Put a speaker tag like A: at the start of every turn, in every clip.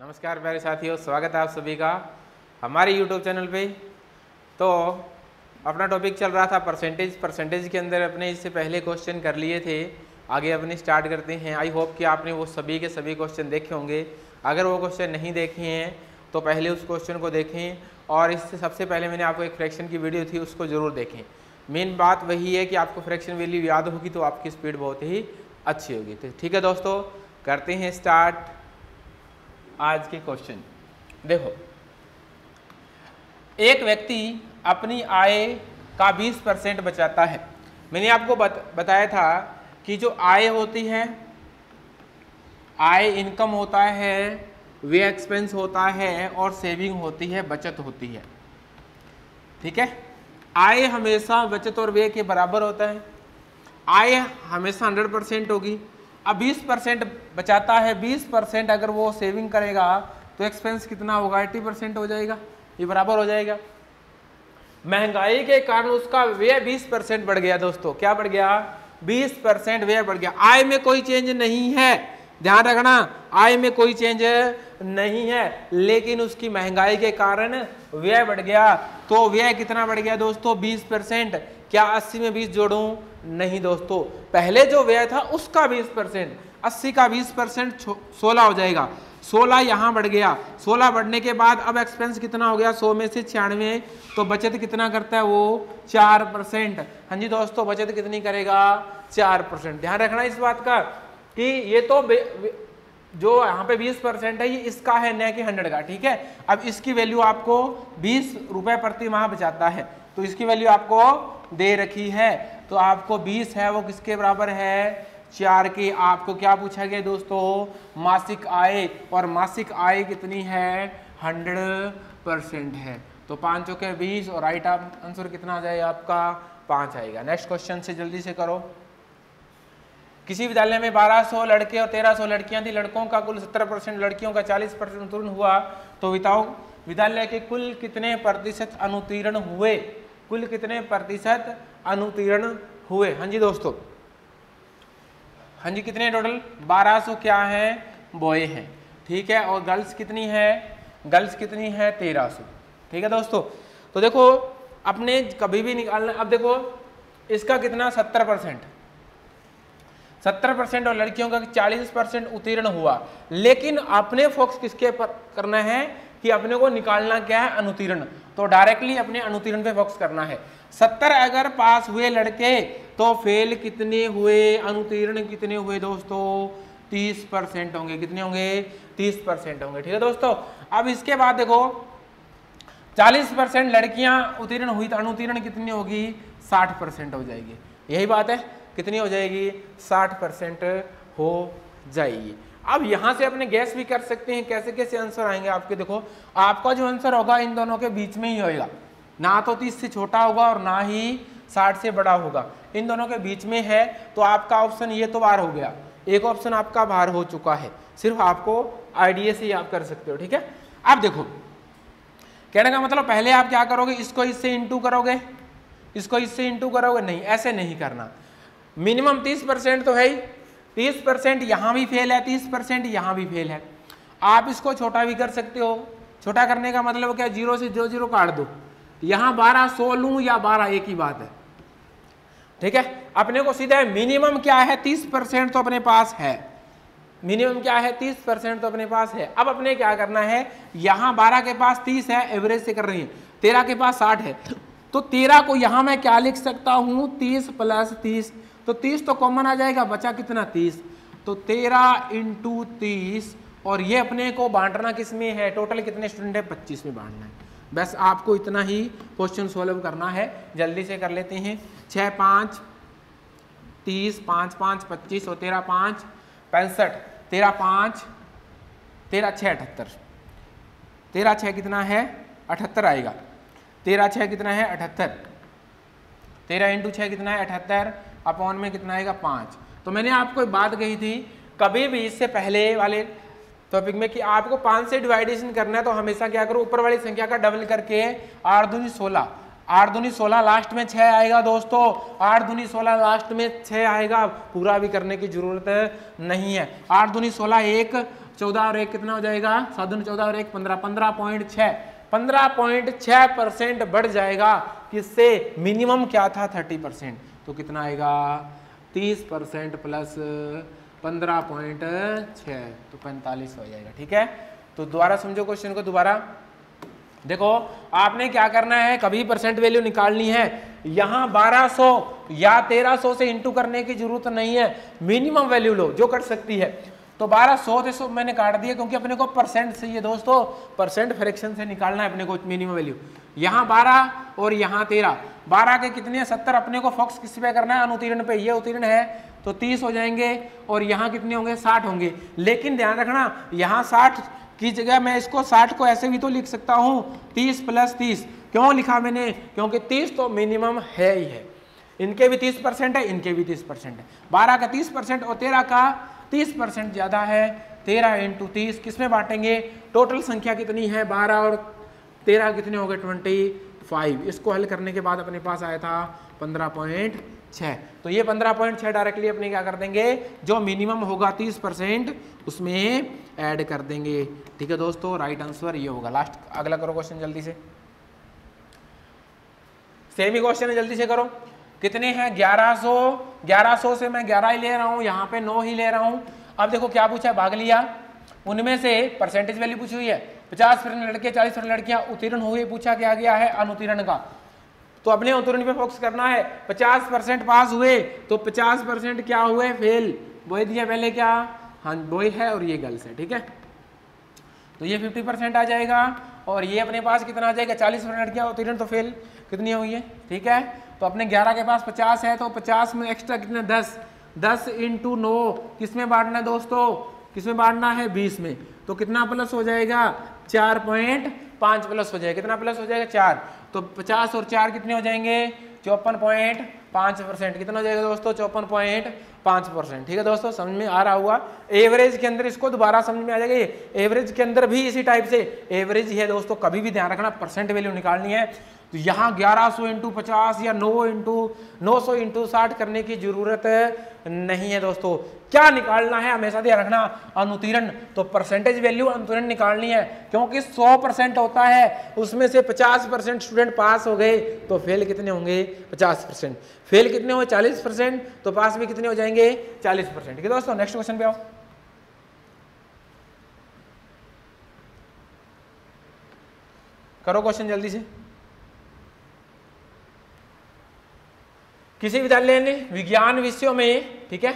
A: नमस्कार प्यारे साथियों, स्वागत है आप सभी का हमारे YouTube चैनल पे। तो अपना टॉपिक चल रहा था परसेंटेज के अंदर अपने इससे पहले क्वेश्चन कर लिए थे। आगे अपने स्टार्ट करते हैं। आई होप कि आपने वो सभी के सभी क्वेश्चन देखे होंगे। अगर वो क्वेश्चन नहीं देखे हैं तो पहले उस क्वेश्चन को देखें, और इससे सबसे पहले मैंने आपको एक फ्रैक्शन की वीडियो थी, उसको ज़रूर देखें। मेन बात वही है कि आपको फ्रैक्शन वैल्यू याद होगी तो आपकी स्पीड बहुत ही अच्छी होगी। तो ठीक है दोस्तों, करते हैं स्टार्ट आज के क्वेश्चन। देखो, एक व्यक्ति अपनी आय का 20% बचाता है। मैंने आपको बताया था कि जो आय होती है, आय इनकम होता है, वे एक्सपेंस होता है, और सेविंग होती है, बचत होती है। ठीक है, आय हमेशा बचत और व्यय के बराबर होता है। आय हमेशा 100% होगी। अब 20% बचाता है, 20% अगर वो सेविंग करेगा तो एक्सपेंस कितना होगा? 80% हो जाएगा। ये बराबर हो जाएगा। महंगाई के कारण उसका व्यय 20% बढ़ गया। दोस्तों क्या बढ़ गया? 20% व्यय बढ़ गया। आय में कोई चेंज नहीं है, ध्यान रखना, आय में कोई चेंज नहीं है, लेकिन उसकी महंगाई के कारण व्यय बढ़ गया। तो व्यय कितना बढ़ गया दोस्तों? 20%। क्या 80 में 20 जोड़ूं? नहीं दोस्तों, पहले जो व्यय था उसका 20%, 80 का 20% 16 हो जाएगा। 16 यहाँ बढ़ गया। 16 बढ़ने के बाद अब एक्सपेंस कितना हो गया? 100 में से 96। तो बचत कितना करता है वो? 4%। हाँ जी दोस्तों, बचत कितनी करेगा? 4%। ध्यान रखना इस बात का कि ये तो जो यहाँ पे 20% है, ये इसका है, न कि 100 का। ठीक है, अब इसकी वैल्यू आपको 20 रुपए प्रति माह बचाता है, तो इसकी वैल्यू आपको दे रखी है। तो आपको 20 है, वो किसके बराबर है? 4 के। आपको क्या पूछा गया दोस्तों? मासिक आय, और मासिक आय कितनी है? 100% है। तो 5 चौके 20, और राइट आंसर कितना आ जाएगा आपका? 5 आएगा। नेक्स्ट क्वेश्चन से जल्दी से करो। किसी विद्यालय में 1200 लड़के और 1300 लड़कियां थी। लड़कों का कुल 70%, लड़कियों का 40% उत्तीर्ण हुआ। तो बताओ विद्यालय के कुल कितने प्रतिशत अनुत्तीर्ण हुए? कुल कितने प्रतिशत अनुत्तीर्ण हुए? हाँ जी दोस्तों, हाँ जी, कितने टोटल? 1200 क्या है? बॉय हैं। ठीक है, और गर्ल्स कितनी है? गर्ल्स कितनी है? 1300। ठीक है दोस्तों, तो देखो अपने कभी भी निकालना। अब देखो इसका कितना? 70%, 70% और लड़कियों का 40% उत्तीर्ण हुआ। लेकिन अपने फोकस किसके पर करना है कि अपने को निकालना क्या है? अनुत्तीर्ण। तो डायरेक्टली अपने अनुत्तीर्ण पे फोकस करना है। 70 अगर पास हुए लड़के तो फेल कितने हुए? अनुत्तीर्ण कितने हुए दोस्तों? 30% होंगे। कितने होंगे? 30% होंगे। ठीक है दोस्तों, अब इसके बाद देखो 40% लड़कियां उत्तीर्ण हुई तो अनुत्तीर्ण कितनी होगी? 60% हो जाएगी। यही बात है, कितनी हो जाएगी? 60% हो जाएगी। अब यहां से अपने गैस भी कर सकते हैं कैसे कैसे आंसर आएंगे आपके। देखो आपका जो आंसर होगा इन दोनों के बीच में ही होगा, ना तो 30 से छोटा होगा और ना ही 60 से बड़ा होगा, इन दोनों के बीच में है। तो आपका ऑप्शन ये तो बाहर हो गया, एक ऑप्शन आपका बाहर हो चुका है। सिर्फ आपको आइडिया से ही आप कर सकते हो। ठीक है, अब देखो कहने का मतलब पहले आप क्या करोगे? इसको इससे इंटू करोगे, इसको इससे इंटू करोगे? नहीं, ऐसे नहीं करना। मिनिमम 30% तो है ही, 30% यहां भी फेल है, 30% यहां भी फेल है। आप इसको छोटा भी कर सकते हो। छोटा करने का मतलब क्या? 0 से 0 काट दो। यहां 12 100 लूं या 12, एक ही बात है। ठीक है, अपने को सीधा मिनिमम क्या है? 30% तो अपने पास है। मिनिमम क्या है? 30% तो अपने पास है। अब अपने क्या करना है? यहां 12 के पास 30 है, एवरेज से कर रही है। 13 के पास 60 है, तो 13 को यहां मैं क्या लिख सकता हूं? 30 + 30। तो 30 तो कॉमन आ जाएगा, बचा कितना? 30। तो 13 × 30, और ये अपने को बांटना किस में है? टोटल कितने स्टूडेंट है? 25 में बांटना है। बस आपको इतना ही क्वेश्चन सोल्व करना है। जल्दी से कर लेते हैं। 6 × 5 = 30, 5 × 5 = 25, और 13 × 5 = 65, 13 × 5 = 13 × 6 = 78, 13 × 6 कितना है? 78 आएगा। 13 × 6 कितना है? 78। 13 × 6 कितना है? 78, अपॉन में कितना आएगा? 5। तो मैंने आपको एक बात कही थी कभी भी इससे पहले वाले टॉपिक में कि आपको 5 से डिवाइडेशन करना है तो हमेशा क्या करो? ऊपर वाली संख्या का डबल करके 8 दूनी 16, 8 दूनी 16, लास्ट में 6 आएगा दोस्तों। 8 दूनी 16 लास्ट में 6 आएगा, पूरा भी करने की जरूरत नहीं है। 8 दूनी 16, 1 14 और 1 कितना हो जाएगा, 7 दूनी 14 और 1 15, 15.6% बढ़ जाएगा। किससे? मिनिमम क्या था 30%, तो कितना आएगा 30% प्लस 15.6 तो 45 हो जाएगा। ठीक है, तो दोबारा समझो क्वेश्चन को। दोबारा देखो, आपने क्या करना है, कभी परसेंट वैल्यू निकालनी है, यहां 1200 या 1300 से इंटू करने की जरूरत नहीं है, मिनिमम वैल्यू लो जो कट सकती है। तो 1200 से मैंने काट दिया क्योंकि अपने को परसेंट से, ये दोस्तों परसेंट फ्रैक्शन से निकालना है अपने को मिनिमम वैल्यू। यहाँ 12 और यहाँ 13, 12 के कितने 70, अपने को फोकस किस पे करना है, अनुतीर्ण पे। ये उत्तीर्ण है तो 30 हो जाएंगे और यहाँ कितने होंगे 60 होंगे। लेकिन ध्यान रखना, यहाँ 60 की जगह मैं इसको 60 को ऐसे भी तो लिख सकता हूँ 30 प्लस 30। क्यों लिखा मैंने, क्योंकि 30 तो मिनिमम है ही है, इनके भी 30% है, इनके भी 30% है। 12 का 30% और 13 का 30% ज्यादा है। 13 इंटू 30 किस में बांटेंगे, टोटल संख्या कितनी है 12 और 13 कितने हो गए 25। इसको हल करने के बाद अपने पास आया था 15.6। तो ये 15.6 डायरेक्टली अपने क्या कर देंगे, जो मिनिमम होगा 30% उसमें ऐड कर देंगे। ठीक है दोस्तों, राइट आंसर ये होगा। लास्ट अगला करो क्वेश्चन जल्दी से, सेम ही क्वेश्चन है, जल्दी से करो। कितने हैं 1100 से मैं 11 ही ले रहा हूं, यहाँ पे 9 ही ले रहा हूं। अब देखो क्या पूछा है, भाग लिया, उनमें से परसेंटेज वैल्यू पूछी हुई है। 50% लड़के 40% लड़कियां उत्तीर्ण हुए, पूछा क्या गया है अनुत्तीर्ण का। तो अपने उत्तीर्ण पे फोकस करना है। 50% पास हुए तो 50% क्या हुए फेल, वही दिया पहले क्या, हाँ बॉय है और ये गर्ल्स है। ठीक है, तो ये 50% आ जाएगा और ये अपने पास कितना आ जाएगा 40% लड़कियां उत्तीर्ण तो फेल कितनी हुई है। ठीक है, तो अपने 11 के पास 50 है तो 50 में एक्स्ट्रा कितना 10 इंटू 9 किस में बांटना है दोस्तों, किस में बांटना है 20 में। तो कितना प्लस हो जाएगा 4.5 प्लस हो जाएगा, कितना प्लस हो जाएगा 4। तो 50 और 4 कितने हो जाएंगे 54.5%, कितना हो जाएगा दोस्तों 54.5%। ठीक है दोस्तों, समझ में आ रहा हुआ। एवरेज के अंदर इसको दोबारा समझ में आ जाएगा, ये एवरेज के अंदर भी इसी टाइप से एवरेज ही है दोस्तों। कभी भी ध्यान रखना परसेंट वैल्यू निकालनी है तो यहाँ 1100 इंटू 50 या 900 इंटू 60 करने की जरूरत नहीं है दोस्तों। क्या निकालना है हमेशा ध्यान रखना, अनुत्तीर्ण। तो परसेंटेज वैल्यू अनुत्तीर्ण निकालनी है क्योंकि 100% होता है, उसमें से 50% स्टूडेंट पास हो गए तो फेल कितने होंगे 50%, फेल कितने हुए 40%, तो पास भी कितने हो जाएंगे 40%। ठीक है दोस्तों, नेक्स्ट क्वेश्चन पे आओ। करो क्वेश्चन जल्दी से। किसी विद्यालय ने विज्ञान विषयों में, ठीक है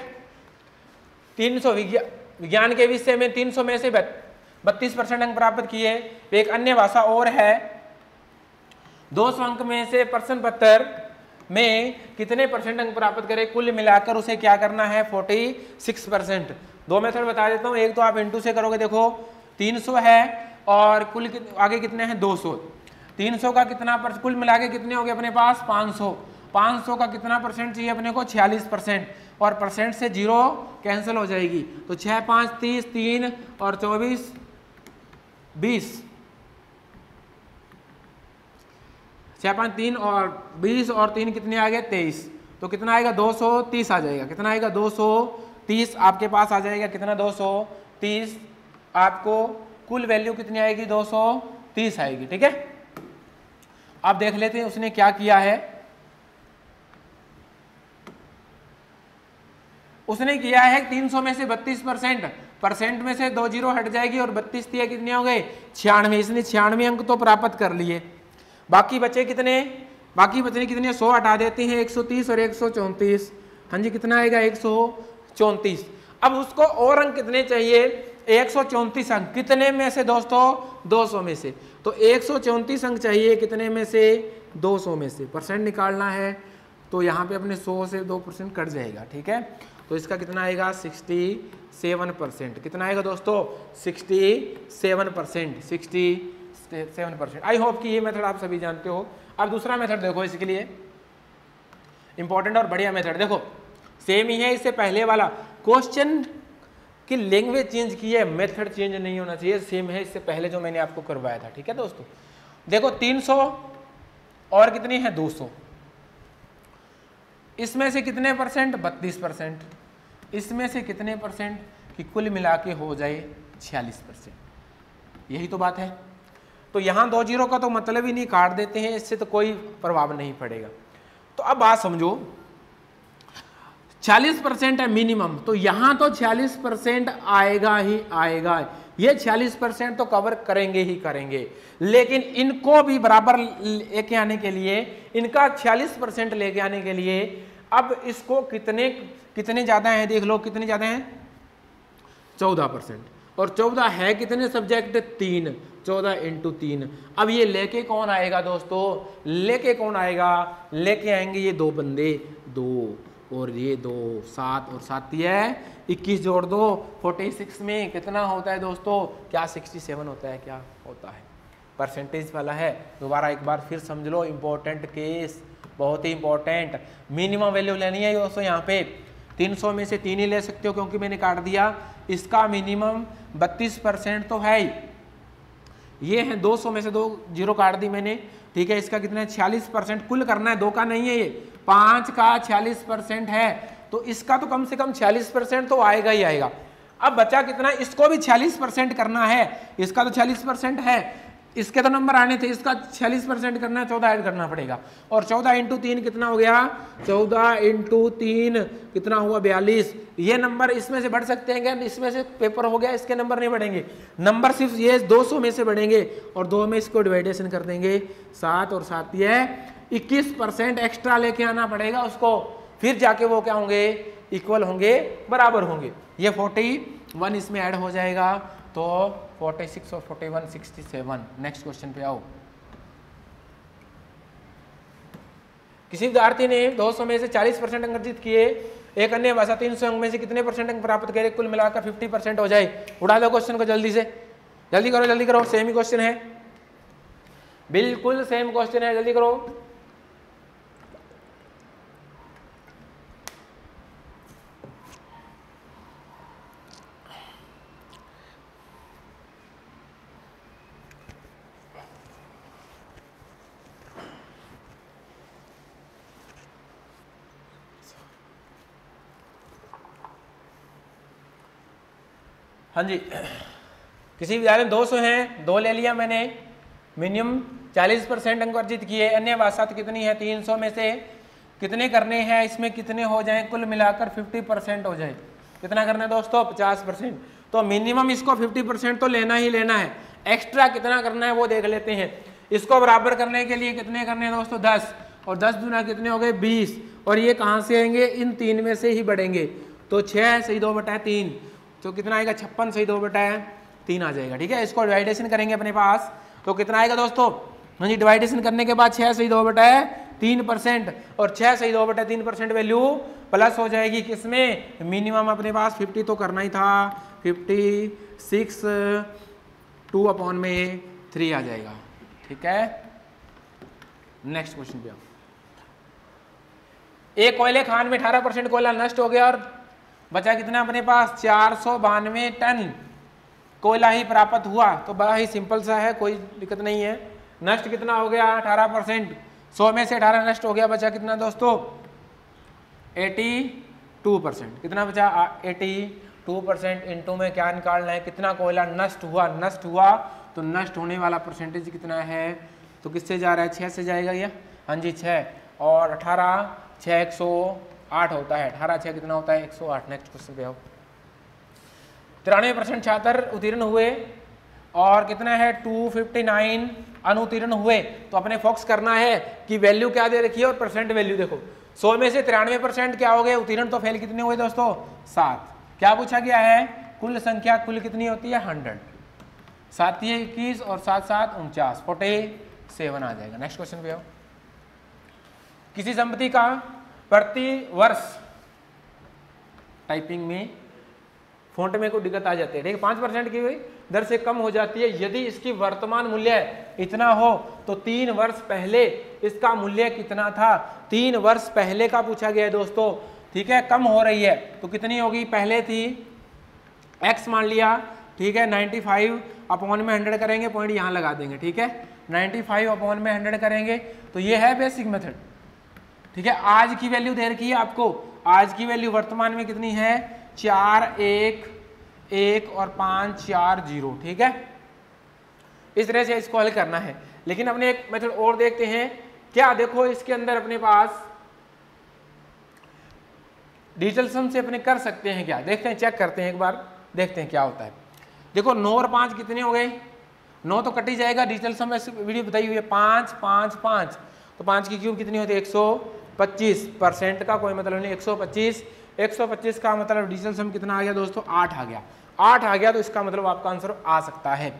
A: 300 विज्ञान के विषय में 300 में से 32% अंक प्राप्त किए। एक अन्य भाषा और है 200 अंक में से प्रश्न पत्र में कितने परसेंट अंक प्राप्त करें, कुल मिलाकर उसे क्या करना है 46%। दो मेथड बता देता हूँ, एक तो आप इंटू से करोगे, देखो 300 है और कुल आगे कितने हैं 200, 300 का कितना कुल मिला के कितने हो गए अपने पास 500 का कितना परसेंट चाहिए अपने को 46%, और परसेंट से 0 कैंसिल हो जाएगी। तो 6 5 30, 3 और 24 20, 6 5 3 और 20 और 3 कितने आ गए 23, तो कितना आएगा 230 आ जाएगा। कितना आएगा 230 आपके पास आ जाएगा, कितना 230 आपको कुल वैल्यू कितनी आएगी 230 आएगी। ठीक है, अब देख लेते हैं उसने क्या किया है। उसने किया है 300 में से 32%, परसेंट में से 2 जीरो हट जाएगी और 32 दिए कितने हो गए 96। इसने 96 अंक तो प्राप्त कर लिए। बाकी बचे कितने, बाकी बचे कितने 100 हटा देते हैं 130 और 134। हाँ जी, कितना आएगा 134। अब उसको और अंक कितने चाहिए 134 अंक, कितने में से दोस्तों 200 में से। तो 134 अंक चाहिए कितने में से 200 में से। परसेंट निकालना है तो यहाँ पे अपने 100 से 2% कट जाएगा। ठीक है, तो इसका कितना आएगा 67%। कितना आएगा दोस्तों 67%। आई होप कि ये मेथड आप सभी जानते हो। अब दूसरा मेथड देखो, इसके लिए इंपॉर्टेंट और बढ़िया मेथड देखो, सेम ही है इससे पहले वाला। क्वेश्चन की लैंग्वेज चेंज की है, मेथड चेंज नहीं होना चाहिए, सेम है इससे पहले जो मैंने आपको करवाया था। ठीक है दोस्तों, देखो 300 और कितनी है 200, इसमें से कितने परसेंट 32%, इसमें से कितने परसेंट कि कुल मिला के हो जाए 46%। यही तो बात है। तो यहाँ 2 जीरो का तो मतलब ही नहीं, काट देते हैं, इससे तो कोई प्रभाव नहीं पड़ेगा। तो अब बात समझो, 40% है मिनिमम, तो यहाँ तो 40% आएगा ही आएगा। ये 40% तो कवर करेंगे ही करेंगे, लेकिन इनको भी बराबर लेके आने के लिए, इनका 40% लेके आने के लिए अब इसको कितने ज्यादा है देख लो, कितने ज्यादा है 14%। और 14 है कितने सब्जेक्ट 3, 14 इंटू 3। अब ये लेके कौन आएगा दोस्तों, लेके कौन आएगा, लेके आएंगे ये 2 बंदे, 2 और ये 2, 7 और 7 है 21 जोड़ दो 46 में कितना होता है दोस्तों, क्या 67 होता है, क्या होता है, परसेंटेज वाला है। दोबारा एक बार फिर समझ लो, इंपॉर्टेंट केस, बहुत ही इंपॉर्टेंट। मिनिमम वैल्यू लेनी है दोस्तों, यहाँ पे 300 में से 3 ही ले सकते हो क्योंकि मैंने काट दिया। इसका मिनिमम 32% तो है ही, ये है 200 में से 2 जीरो काट दी मैंने, ठीक है। इसका कितना है 46%, कुल करना है, 2 का नहीं है, ये 5 का 46% है, तो इसका तो कम से कम 46% तो आएगा ही आएगा। अब बचा कितना, इसको भी 46% करना है, इसका तो 40% है, इसके तो नंबर आने थे, इसका 46% करना है, 14 ऐड करना पड़ेगा। और 14 इंटू 3 कितना हो गया, 14 इंटू 3 कितना हुआ 42। ये नंबर इसमें से बढ़ सकते हैं क्या, इसमें से पेपर हो गया, इसके नंबर नहीं बढ़ेंगे, नंबर सिर्फ ये 200 में से बढ़ेंगे, और 2 में इसको डिवाइडेशन कर देंगे 7 और 7 ये 21% एक्स्ट्रा लेके आना पड़ेगा उसको, फिर जाके वो क्या होंगे, इक्वल होंगे, बराबर होंगे। ये 41 इसमें ऐड हो जाएगा, तो 46 और 41 67। नेक्स्ट क्वेश्चन पे आओ। किसी विद्यार्थी ने 200 में से 40% अंक अर्जित किए, एक अन्य भाषा 300 अंक में से कितने % अंक प्राप्त करे, कुल मिलाकर 50% हो जाए। उड़ा दो क्वेश्चन को जल्दी से, जल्दी करो जल्दी करो, सेम ही क्वेश्चन है, बिल्कुल सेम क्वेश्चन है, जल्दी करो। हाँ जी, किसी विद्यालय में 200 हैं, 2 ले लिया मैंने, मिनिमम 40% अंक अर्जित किए, अन्य भाषा कितनी है 300 में से कितने करने हैं, इसमें कितने हो जाए, कुल मिलाकर 50% हो जाए। कितना करना है दोस्तों 50%, तो मिनिमम इसको 50% तो लेना ही लेना है। एक्स्ट्रा कितना करना है वो देख लेते हैं। इसको बराबर करने के लिए कितने करने हैं दोस्तों 10, और 10 दूना कितने हो गए 20, और ये कहाँ से आएंगे, इन 3 में से ही बढ़ेंगे, तो 6 सही 2/3, तो कितना आएगा 56 सही 2/3 आ जाएगा, ठीक है। इसको डिवाइडेशन करेंगे अपने पास, तो कितना आएगा दोस्तों, हाँ जी, डिवाइडेशन करने के बाद 6 सही 2/3%, और 6 सही 2/3% वैल्यू प्लस हो जाएगी किसमें, मिनिमम अपने पास 50 तो करना ही था, 56 2/3 आ जाएगा, ठीक है। नेक्स्ट क्वेश्चन पे आओ। एक कोयले खान में 18% कोयला नष्ट हो गया और बचा कितना अपने पास 492 टन कोयला ही प्राप्त हुआ। तो बड़ा ही सिंपल सा है, कोई दिक्कत नहीं है। नष्ट कितना हो गया 18%, 100 में से 18 नष्ट हो गया, बचा कितना दोस्तों 82%। कितना बचा 82%, इनटू में क्या निकालना है, कितना कोयला नष्ट हुआ। नष्ट हुआ तो नष्ट होने वाला परसेंटेज कितना है, तो किससे जा रहा है 6 से जाएगा ये, हाँ जी 6, और 18 6 108 होता है, 18 6 कितना होता है 108। नेक्स्ट क्वेश्चन पे आओ। 93% छात्र उत्तीर्ण हुए और कितना है 259 अनुत्तीर्ण हुए। तो अपने फोकस करना है कि वैल्यू क्या दे रखी है और परसेंट वैल्यू देखो। 100 में से 93% क्या हो गए उत्तीर्ण, तो फेल कितने हुए दोस्तों 7। क्या पूछा गया है, कुल संख्या कुल कितनी होती है 100, 7 21 और 7 7 49, 47 आ जाएगा। नेक्स्ट क्वेश्चन पे आओ। किसी संपत्ति का प्रति वर्ष, टाइपिंग में फॉन्ट में कोई दिक्कत आ जाती है, ठीक है, 5% की हुई दर से कम हो जाती है यदि इसकी वर्तमान मूल्य इतना हो। तो 3 वर्ष पहले इसका मूल्य कितना था, 3 वर्ष पहले का पूछा गया है दोस्तों, ठीक है। कम हो रही है तो कितनी होगी, पहले थी x मान लिया, ठीक है, 95/100 करेंगे, पॉइंट यहाँ लगा देंगे, ठीक है, 95/100 करेंगे, तो ये है बेसिक मेथड, ठीक है। आज की वैल्यू दे रखी है आपको, आज की वैल्यू वर्तमान में कितनी है 41 1 और 5 4 0, ठीक है। इस तरह से इसको हल करना है। लेकिन अपने एक मेथड और देखते हैं क्या, देखो इसके अंदर अपने पास डिजिटल सम से अपने कर सकते हैं क्या, देखते हैं, चेक करते हैं एक बार, देखते हैं क्या होता है। देखो 9 और 5 कितने हो गए, 9 तो कट ही जाएगा, डिजिटल सम ऐसे वीडियो बताई हुई है 5 5 5, तो 5 की क्यूब कितनी होती है 125, परसेंट का कोई मतलब नहीं, 125 का मतलब डिजिटल सम कितना आ गया दोस्तों, 8 आ गया, 8 आ गया, तो इसका मतलब आपका आंसर आ सकता है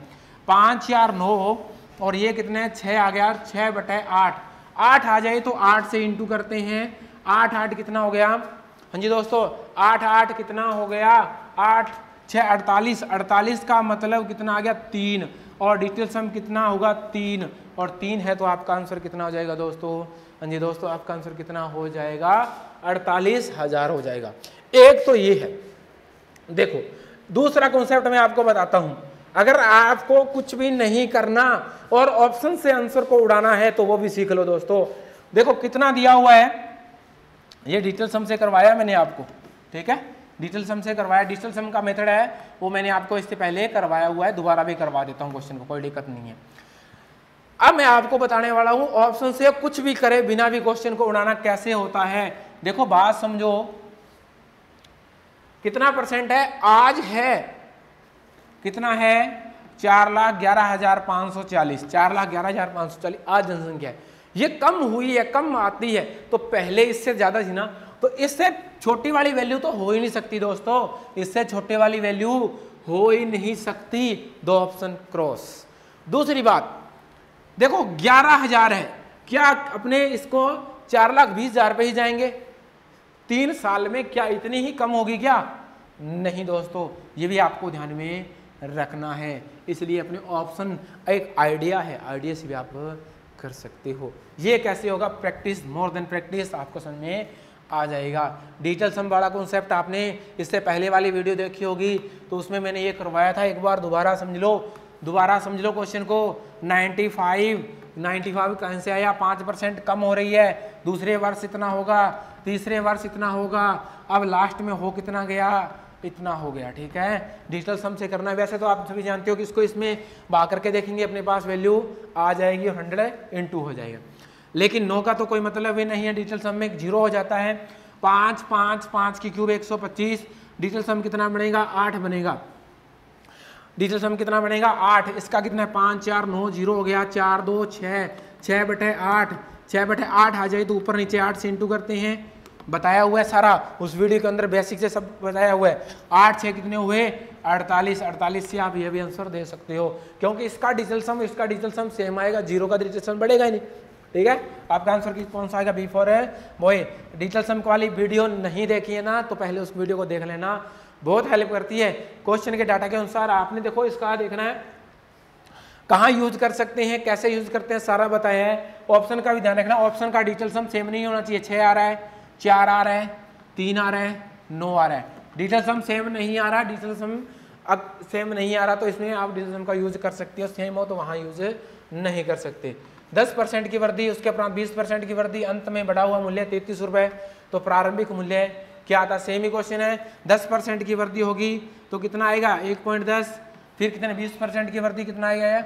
A: 5 4 9, और ये कितने 6 आ गया, 6/8, 8 आ जाए तो 8 से इंटू करते हैं, 8 8 कितना हो गया, हाँ जी दोस्तों 8 8 कितना हो गया, 8 6 48, 48 का मतलब कितना आ गया 3, और डिजिटल सम कितना होगा 3, और 3 है तो आपका आंसर कितना हो जाएगा दोस्तों, हाँ जी दोस्तों आपका आंसर कितना हो जाएगा 48,000 हो जाएगा। एक तो ये है। देखो दूसरा कॉन्सेप्ट मैं आपको बताता हूं, अगर आपको कुछ भी नहीं करना और ऑप्शन से आंसर को उड़ाना है तो वो भी सीख लो दोस्तों। देखो कितना दिया हुआ है, ये डिजिटल सम से करवाया मैंने आपको, ठीक है, डिजिटल सम से करवाया, डिजिटल सम का मेथड है वो मैंने आपको इससे पहले करवाया हुआ है, दोबारा भी करवा देता हूं क्वेश्चन को, कोई दिक्कत नहीं है। अब मैं आपको बताने वाला हूं ऑप्शन से कुछ भी करे बिना भी क्वेश्चन को उड़ाना कैसे होता है। देखो बात समझो, कितना परसेंट है, आज है कितना है 4,11,540, 4,11,540 आज जनसंख्या है, ये कम हुई है, कम आती है, तो पहले इससे ज्यादा थी ना, तो इससे छोटी वाली वैल्यू तो हो ही नहीं सकती दोस्तों, इससे छोटे वाली वैल्यू हो ही नहीं सकती, 2 ऑप्शन क्रॉस। दूसरी बात देखो 11,000 है, क्या अपने इसको 4,20,000 पे ही जाएंगे 3 साल में, क्या इतनी ही कम होगी क्या, नहीं दोस्तों, ये भी आपको ध्यान में रखना है, इसलिए अपने ऑप्शन एक आइडिया है, आइडिया से भी आप कर सकते हो। ये कैसे होगा, प्रैक्टिस, मोर देन प्रैक्टिस, आपको समझ में आ जाएगा। डिजिटल सम वाला कॉन्सेप्ट आपने इससे पहले वाली वीडियो देखी होगी, तो उसमें मैंने ये करवाया था, एक बार दोबारा समझ लो क्वेश्चन को। 95 कहाँ से आया, 5% कम हो रही है, दूसरे वर्ष इतना होगा, तीसरे वर्ष इतना होगा, अब लास्ट में हो कितना गया, इतना हो गया, ठीक है। डिजिटल सम से करना है, वैसे तो आप सभी जानते हो कि इसको इसमें भाग करके देखेंगे अपने पास वैल्यू आ जाएगी, 100 × 2 हो जाएगा, लेकिन 9 का तो कोई मतलब ही नहीं है, डिजिटल सम में 0 हो जाता है। 5 5 5 की क्यूब 125, डिजिटल सम कितना बनेगा 8 बनेगा, डिजिटल सम कितना बनेगा 8, इसका कितना है 5 4 9 0 हो गया, 4 2 6, 6/8, 6/8 आ जाए तो ऊपर नीचे 8 से इंटू करते हैं, बताया हुआ है सारा उस वीडियो के अंदर, बेसिक से सब बताया हुआ है। 8 6 कितने हुए 48, 48 से आप ये भी आंसर दे सकते हो, क्योंकि इसका डिजिटल सम सेम आएगा, 0 का डिजिटल सम बढ़ेगा ही नहीं, ठीक है। आपका आंसर कौन सा आएगा, B4 है। वो डिजिटल सम वाली वीडियो नहीं देखी है ना, तो पहले उस वीडियो को देख लेना, बहुत हेल्प करती है क्वेश्चन के डाटा के अनुसार। आपने देखो इसका देखना है कहाँ यूज कर सकते हैं, कैसे यूज करते हैं, सारा बताया है। ऑप्शन का भी ध्यान रखना, ऑप्शन का डिजिटल सम सेम नहीं होना चाहिए, 6 आ रहा है, 4 आ रहा है, 3 आ रहा है, 9 आ रहा है, डिजिटल सम सेम नहीं आ रहा, डिजिटल सम अब सेम नहीं आ रहा तो इसमें आप डिजिटल सम का यूज कर सकते हो, सेम हो तो वहाँ यूज नहीं कर सकते। 10% की वृद्धि, उसके उपरांत 20% की वृद्धि, अंत में बढ़ा हुआ मूल्य 33 रुपये, तो प्रारंभिक मूल्य क्या आता, सेम ही क्वेश्चन है। 10% की वृद्धि होगी तो कितना आएगा 1.10, फिर कितने 20% की वृद्धि कितना आएगा,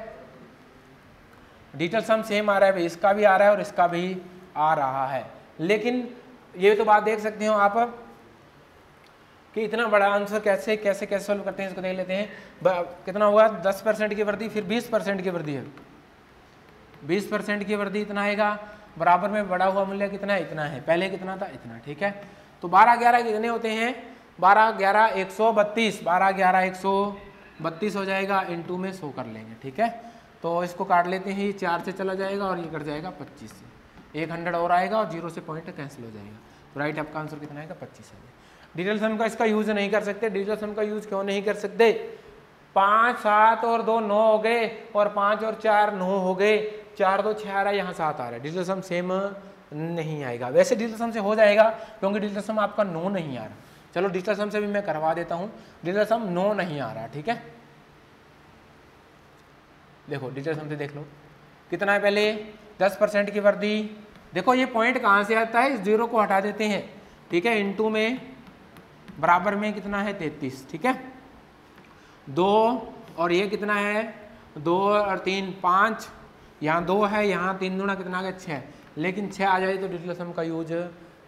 A: डिजिटल सम सेम आ रहा है भाई, इसका भी आ रहा है और इसका भी आ रहा है, लेकिन ये तो बात देख सकते हो आप कि इतना बड़ा आंसर कैसे कैसे कैसे सोल्व करते हैं, इसको देख लेते हैं। कितना हुआ 10% की वृद्धि, फिर 20% की वृद्धि है, 20% की वृद्धि इतना आएगा, बराबर में बढ़ा हुआ मूल्य कितना है, इतना है, पहले कितना था, इतना, ठीक है। तो 12 11 कितने होते हैं, 12 11 132, 12 11 132 हो जाएगा, इंटू में 100 कर लेंगे, ठीक है। तो इसको काट लेते हैं, 4 से चला जाएगा और ये कट जाएगा 25 से, 100 और आएगा और 0 से पॉइंट कैंसिल हो जाएगा, तो राइट आपका आंसर कितना आएगा 25 है। डिजिटल सम का इसका यूज नहीं कर सकते, डिजिटल सम का यूज क्यों नहीं कर सकते, 5 7 और 2 9 हो गए, और 5 और 4 9 हो गए, 4 2 6 आ रहा है, यहाँ 7 आ रहा है, डिजिटल सम सेम नहीं आएगा। वैसे डिजिटल सम से हो जाएगा क्योंकि डिजिटल सम आपका 9 नहीं आ रहा, चलो डिजिटल सम से भी मैं करवा देता हूँ, डिजिटल सम 9 नहीं आ रहा, ठीक है। देखो डिजिटल सम से देख लो कितना है, पहले 10% की वृद्धि, देखो ये पॉइंट कहाँ से आता है, इस 0 को हटा देते हैं, ठीक है, इंटू में बराबर में कितना है 33, ठीक है, 2 और ये कितना है 2 और 3 5, यहाँ 2 है, यहाँ 3 दूना कितना आ गया 6, लेकिन 6 आ जाए तो डिजिटल सम का यूज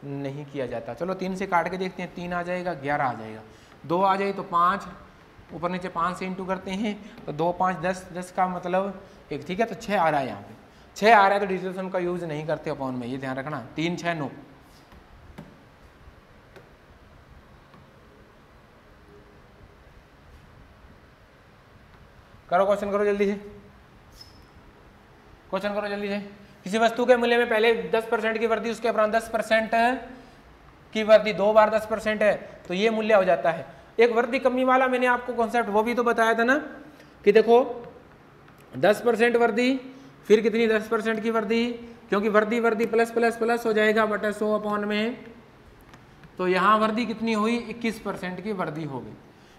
A: नहीं किया जाता। चलो 3 से काट के देखते हैं, 3 आ जाएगा 11 आ जाएगा, 2 आ जाए तो 5, ऊपर नीचे 5 से इंटू करते हैं तो 2 5 10, 10 का मतलब 1, ठीक है। तो 6 आ रहा है, यहाँ पे 6 आ रहा है तो डिजिटल सम का यूज नहीं करते अपॉन में, ये ध्यान रखना। 3 6 9, करो क्वेश्चन, करो जल्दी से क्वेश्चन करो जल्दी से। किसी वस्तु के मूल्य में पहले 10% की वृद्धि, उसके उपरांत 10% की वृद्धि, 2 बार 10% है तो ये मूल्य हो जाता है। एक वृद्धि कमी वाला मैंने आपको कॉन्सेप्ट वो भी तो बताया था ना कि देखो 10% वृद्धि, फिर कितनी 10% की वृद्धि, क्योंकि वृद्धि वृद्धि प्लस प्लस प्लस हो जाएगा बटा 100 अपॉन में, तो यहाँ वृद्धि कितनी हुई 21% की वृद्धि होगी।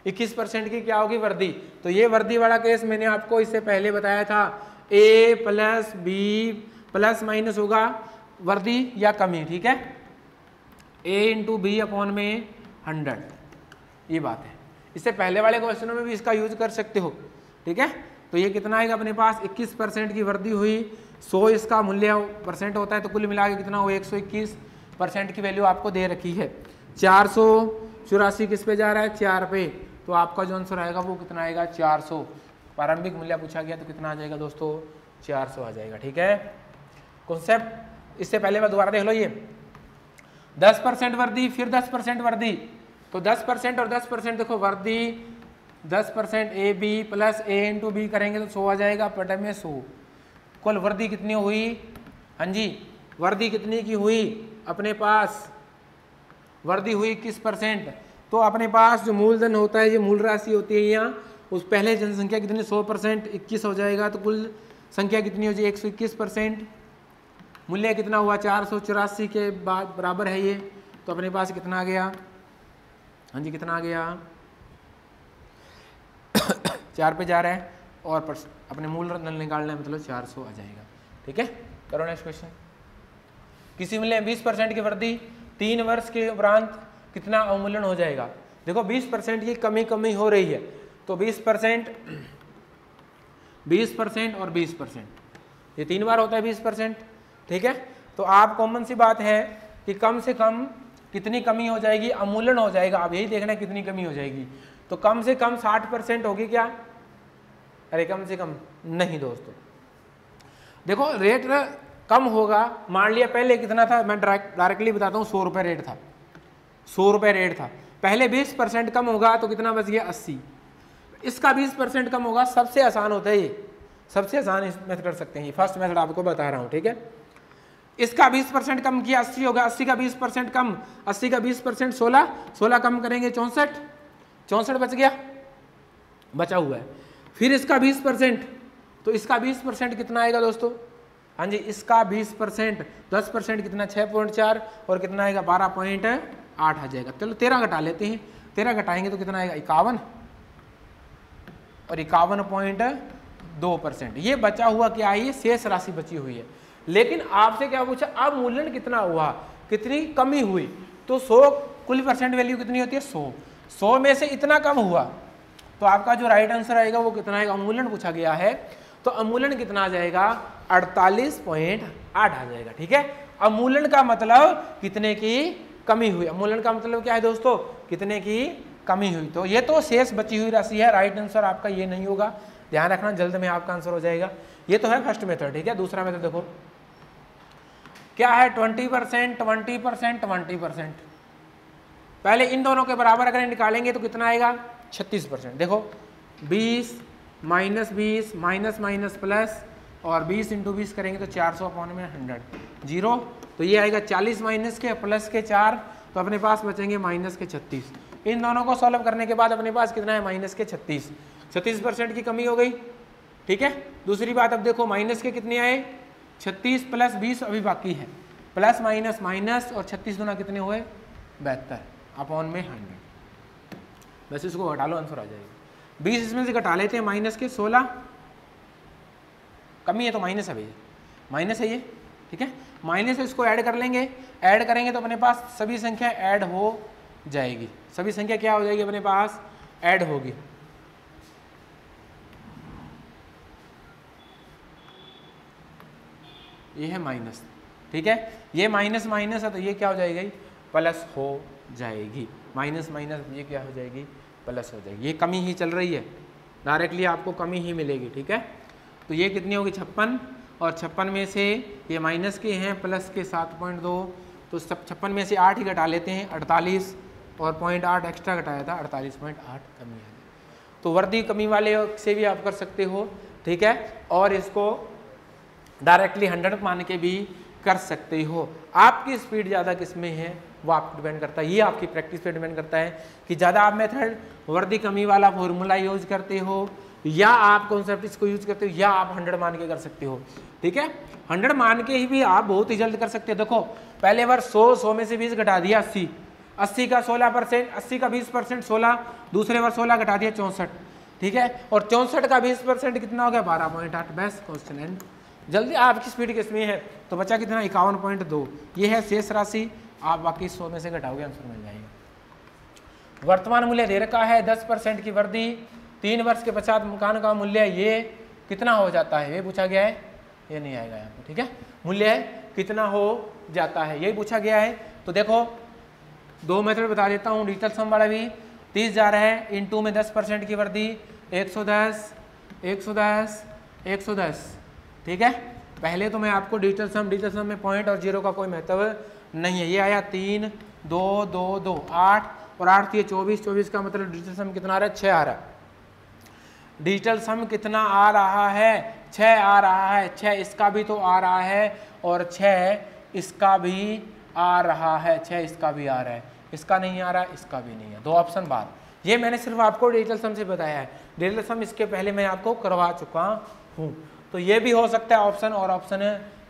A: 21% की क्या होगी वृद्धि, तो ये वृद्धि वाला केस मैंने आपको इससे पहले बताया था, ए प्लस बी प्लस माइनस होगा वृद्धि या कमी, ठीक है, ए इंटू बी अपॉन में 100, ये बात है। इससे पहले वाले क्वेश्चनों में भी इसका यूज कर सकते हो, ठीक है। तो ये कितना आएगा अपने पास 21% की वृद्धि हुई, 100 इसका मूल्य परसेंट होता है तो कुल मिला के कितना हो 121% की वैल्यू आपको दे रखी है। 484 किस पे जा रहा है 4 पे, तो आपका जो आंसर आएगा वो कितना आएगा 400। प्रारंभिक मूल्य पूछा गया तो कितना आ जाएगा दोस्तों 400 आ जाएगा, ठीक है। कॉन्सेप्ट इससे पहले मैं दोबारा देख लो, ये 10% वृद्धि फिर 10% वृद्धि, तो 10% और 10% देखो वृद्धि 10% A B plus A into B करेंगे तो 100 आ जाएगा बटे में 100। कुल वृद्धि कितनी हुई, हाँ जी वृद्धि कितनी की हुई अपने पास, वृद्धि हुई 21%। तो अपने पास जो मूलधन होता है, ये मूल राशि होती है यहाँ, उस पहले जनसंख्या कितनी 100%, 21 हो जाएगा तो कुल संख्या कितनी हो जाएगी 121%। मूल्य कितना हुआ 484 के बाद बराबर है ये, तो अपने पास कितना आ गया, हाँ जी कितना आ गया 4 पे जा रहा है और अपने मूल धन निकालना है मतलब 400 आ जाएगा, ठीक है। करो नेक्स्ट क्वेश्चन। किसी मूल्य में 20% की वृद्धि 3 वर्ष के उपरांत कितना अवमूल्यन हो जाएगा। देखो 20% की कमी हो रही है, तो 20% और 20%, ये 3 बार होता है 20%, ठीक है। तो आप कॉमन सी बात है कि कम से कम कितनी कमी हो जाएगी, अवमूल्यन हो जाएगा। अब यही देखना है कितनी कमी हो जाएगी, तो कम से कम 60% होगी क्या, अरे कम से कम नहीं दोस्तों। देखो रेट कम होगा, मान लिया पहले कितना था, मैं डायरेक्टली बताता हूँ 100 रुपये रेट था, 100 रुपये रेट था पहले, 20% कम होगा तो कितना बच गया 80। इसका 20% कम होगा, सबसे आसान होता है ये, सबसे आसान मेथड कर सकते हैं, ये फर्स्ट मेथड आपको बता रहा हूँ, ठीक है। इसका 20% कम किया 80 होगा, 80 का 20% कम, 80 का 20% 16, 16 कम करेंगे 64, 64 बच गया, बचा हुआ है। फिर इसका 20%, तो इसका 20% कितना आएगा दोस्तों, हाँ जी इसका 20%, 10% कितना 6.4 और कितना आएगा 12.8 आ जाएगा। चलो 13 घटा लेते हैं, 13 घटाएंगे तो कितना आएगा 51 और 51.2%। ये बचा हुआ क्या है, ये शेष राशि बची हुई है। लेकिन आपसे क्या पूछा, अब मूल्यन कितना हुआ, कितनी कमी हुई, तो 100 कुल परसेंट वैल्यू कितनी होती है 100 में से इतना कम हुआ, तो आपका जो राइट आंसर आएगा वो कितना आएगा, अवमूल्यन पूछा गया है तो अवमूल्यन कितना आ जाएगा 48.8 आ जाएगा, ठीक है। अवमूल्यन का मतलब कितने की कमी हुई, अवमूल्यन का मतलब क्या है दोस्तों, कितने की कमी हुई। तो ये तो शेष बची हुई राशि है, राइट आंसर आपका ये नहीं होगा, ध्यान रखना, जल्द में आपका आंसर हो जाएगा। ये तो है फर्स्ट मेथड, ठीक है। दूसरा मेथड देखो क्या है, 20%, 20%, 20%। पहले इन दोनों के बराबर अगर निकालेंगे तो कितना आएगा 36%। देखो 20 माइनस 20 माइनस माइनस प्लस और 20 इंटू 20 करेंगे तो 400 अपॉन में 100 जीरो, तो ये आएगा 40 माइनस के प्लस के 4, तो अपने पास बचेंगे माइनस के 36। इन दोनों को सॉल्व करने के बाद अपने पास कितना है माइनस के 36, 36% की कमी हो गई, ठीक है। दूसरी बात अब देखो माइनस के कितने आए 36 प्लस 20 अभी बाकी है, प्लस माइनस माइनस और 36 दूना कितने हुए 72 अपॉन में 100। बस इसको घटा लो आंसर आ जाएगा। 20 इसमें से घटा लेते हैं, माइनस के 16, कमी है तो माइनस है भैया, माइनस है ये, ठीक है। माइनस से इसको ऐड कर लेंगे, ऐड करेंगे तो अपने पास सभी संख्या ऐड हो जाएगी, सभी संख्या क्या हो जाएगी अपने पास ऐड होगी, ये है माइनस, ठीक है। ये माइनस माइनस है तो ये क्या हो जाएगी, प्लस हो जाएगी, माइनस माइनस ये क्या हो जाएगी, प्लस हो जाएगी। ये कमी ही चल रही है, डायरेक्टली आपको कमी ही मिलेगी, ठीक है। तो ये कितनी होगी 56, और 56 में से ये माइनस के हैं प्लस के 7.2, तो सब 56 में से 8 ही घटा लेते हैं, 48, और 0.8 एक्स्ट्रा घटाया था, 48.8 कमी है। तो वर्दी कमी वाले से भी आप कर सकते हो, ठीक है, और इसको डायरेक्टली 100 मान के भी कर सकते हो। आपकी स्पीड ज़्यादा किस में है वो आप डिपेंड करता है, ये आपकी प्रैक्टिस पे डिपेंड करता है कि ज़्यादा आप मेथड वर्दी कमी वाला फॉर्मूला यूज करते हो या आप कॉन्सेप्ट इसको यूज करते हो, या आप 100 मान के कर सकते हो, ठीक है। 100 मान के ही भी आप बहुत ही जल्द कर सकते हो। देखो पहले बार 100 में से 20 घटा दिया 80, 80 का 16%, 80 का 20% 16, दूसरे बार 16 घटा दिया 64, ठीक है, और 64 का 20% कितना हो गया 12.8। बस क्वेश्चन एंड। जल्दी आपकी स्पीड किसमें है तो बचा कितना 51.2, ये है शेष राशि, आप बाकी 100 में से घटाओगे आंसर मिल जाएगा। वर्तमान मूल्य दे रखा है 10% की वृद्धि, 3 वर्ष के पश्चात मकान का मूल्य ये कितना हो जाता है, ये पूछा गया है, ये नहीं आएगा यहाँ पे, ठीक है। मूल्य कितना हो जाता है यही पूछा गया है। तो देखो 2 मेथड बता देता हूँ, डिजिटल सम वाला भी 30,000 है, इनटू में 10% की वृद्धि 110, 110, 110, ठीक है। पहले तो मैं आपको डिजिटल सम में पॉइंट और जीरो का कोई महत्व नहीं है। ये आया 3, 2, 2, 2, 8 और 8 ये 24, 24 का मतलब डिजिटल सम कितना आ रहा है 6 आ रहा है। डिजिटल सम कितना आ रहा है 6 आ रहा है, 6 इसका भी तो आ रहा है और 6 इसका भी आ रहा है, 6 इसका भी आ रहा है, इसका नहीं आ रहा, इसका भी नहीं है, 2 ऑप्शन बाद। ये मैंने सिर्फ आपको डिजिटल सम से बताया है, डिजिटल सम इसके पहले मैं आपको करवा चुका हूँ। तो ये भी हो सकता है ऑप्शन, और ऑप्शन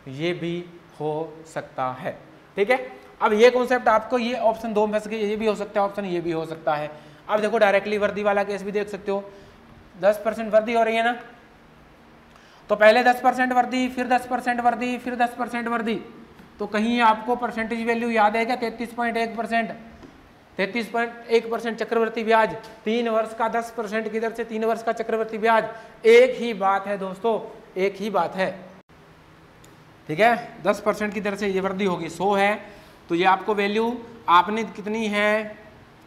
A: ये भी हो सकता है, ठीक है। अब ये कॉन्सेप्ट आपको, ये ऑप्शन 2 में से ये भी हो सकता है ऑप्शन, ये भी हो सकता है। अब देखो डायरेक्टली वर्दी वाला केस भी देख सकते हो, 10% वर्दी हो रही है ना, तो पहले 10% वर्दी, फिर 10% वर्दी, फिर 10% वर्दी, तो कहीं आपको परसेंटेज वैल्यू याद है क्या 33.1%, 33.1% चक्रवर्ती ब्याज, 3 वर्ष का 10% की दर से 3 वर्ष का चक्रवर्ती ब्याज, एक ही बात है दोस्तों, एक ही बात है, ठीक है। 10% की दर से ये वृद्धि होगी, 100 है तो ये आपको वैल्यू आपने कितनी है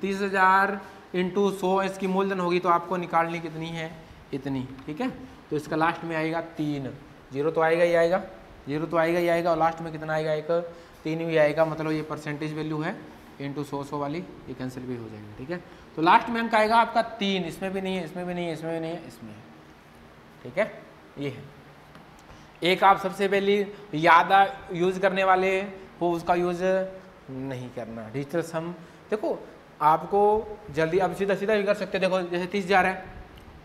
A: 30,000 इंटू 100 इसकी मूलधन होगी तो आपको निकालनी कितनी है इतनी, ठीक है। तो इसका लास्ट में आएगा 3, जीरो तो आएगा ही आएगा, जीरो तो आएगा ही आएगा, और लास्ट में कितना आएगा एक 3 भी आएगा, मतलब ये परसेंटेज वैल्यू है इंटू 100 वाली, ये कैंसिल भी हो जाएगा, ठीक है। तो लास्ट में अंक आएगा आपका 3, इसमें भी नहीं है, इसमें भी नहीं है, इसमें भी नहीं है, इसमें है, ठीक है। ये है एक आप सबसे पहले ज़्यादा यूज़ करने वाले हो उसका यूज़ नहीं करना। डिजिटल सम देखो आपको जल्दी अब सीधा सीधा भी कर सकते, देखो जैसे 30,000 है,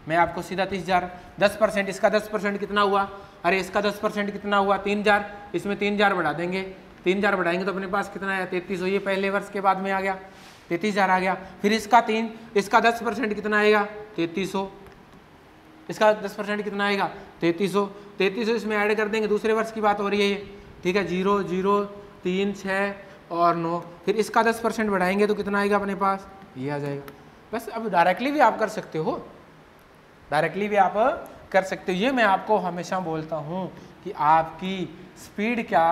A: मैं आपको सीधा 30,000, 10% इसका 10% कितना हुआ, अरे इसका 10% कितना हुआ 3,000, इसमें 3,000 बढ़ा देंगे, 3,000 बढ़ाएंगे तो अपने पास कितना आया 3300, ये पहले वर्ष के बाद में आ गया 33,000 आ गया। फिर इसका 10% कितना आएगा 3300, इसका 10% कितना आएगा 3300, 3300 इसमें ऐड कर देंगे, दूसरे वर्ष की बात हो रही है ये, ठीक है। 0, 0, 3, 6 और 9, फिर इसका 10% बढ़ाएंगे तो कितना आएगा अपने पास, ये आ जाएगा। बस अब डायरेक्टली भी आप कर सकते हो, डायरेक्टली भी आप कर सकते हो। ये मैं आपको हमेशा बोलता हूँ कि आपकी स्पीड क्या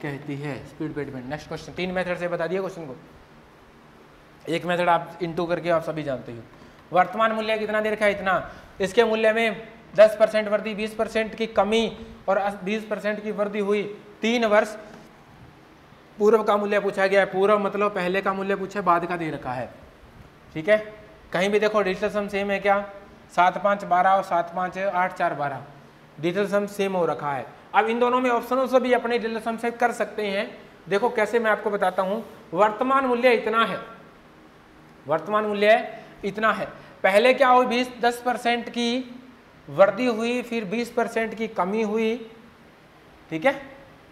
A: कहती है, स्पीड पे डिपेंड। नेक्स्ट क्वेश्चन, 3 मेथड से बता दिया क्वेश्चन को, एक मेथड आप इनटू करके आप सभी जानते हो। वर्तमान मूल्य कितना दे रखा है इतना, इसके मूल्य में 10% वृद्धि, 20% की कमी और 20% की वृद्धि हुई, 3 वर्ष पूर्व का मूल्य पूछा गया है, पूर्व मतलब पहले का मूल्य पूछा है, बाद का दे रखा है, ठीक है। कहीं भी देखो डिजिटल सम सेम है क्या, 7, 5, 12 और 7, 5, 8, 4, 12 डिजिटल सम सेम हो रखा है। अब इन दोनों में ऑप्शनों से भी अपने डिजिटल सम से कर सकते हैं, देखो कैसे मैं आपको बताता हूँ। वर्तमान मूल्य इतना है, वर्तमान मूल्य इतना है, पहले क्या हुई 10% की वृद्धि हुई, फिर 20% की कमी हुई, ठीक है,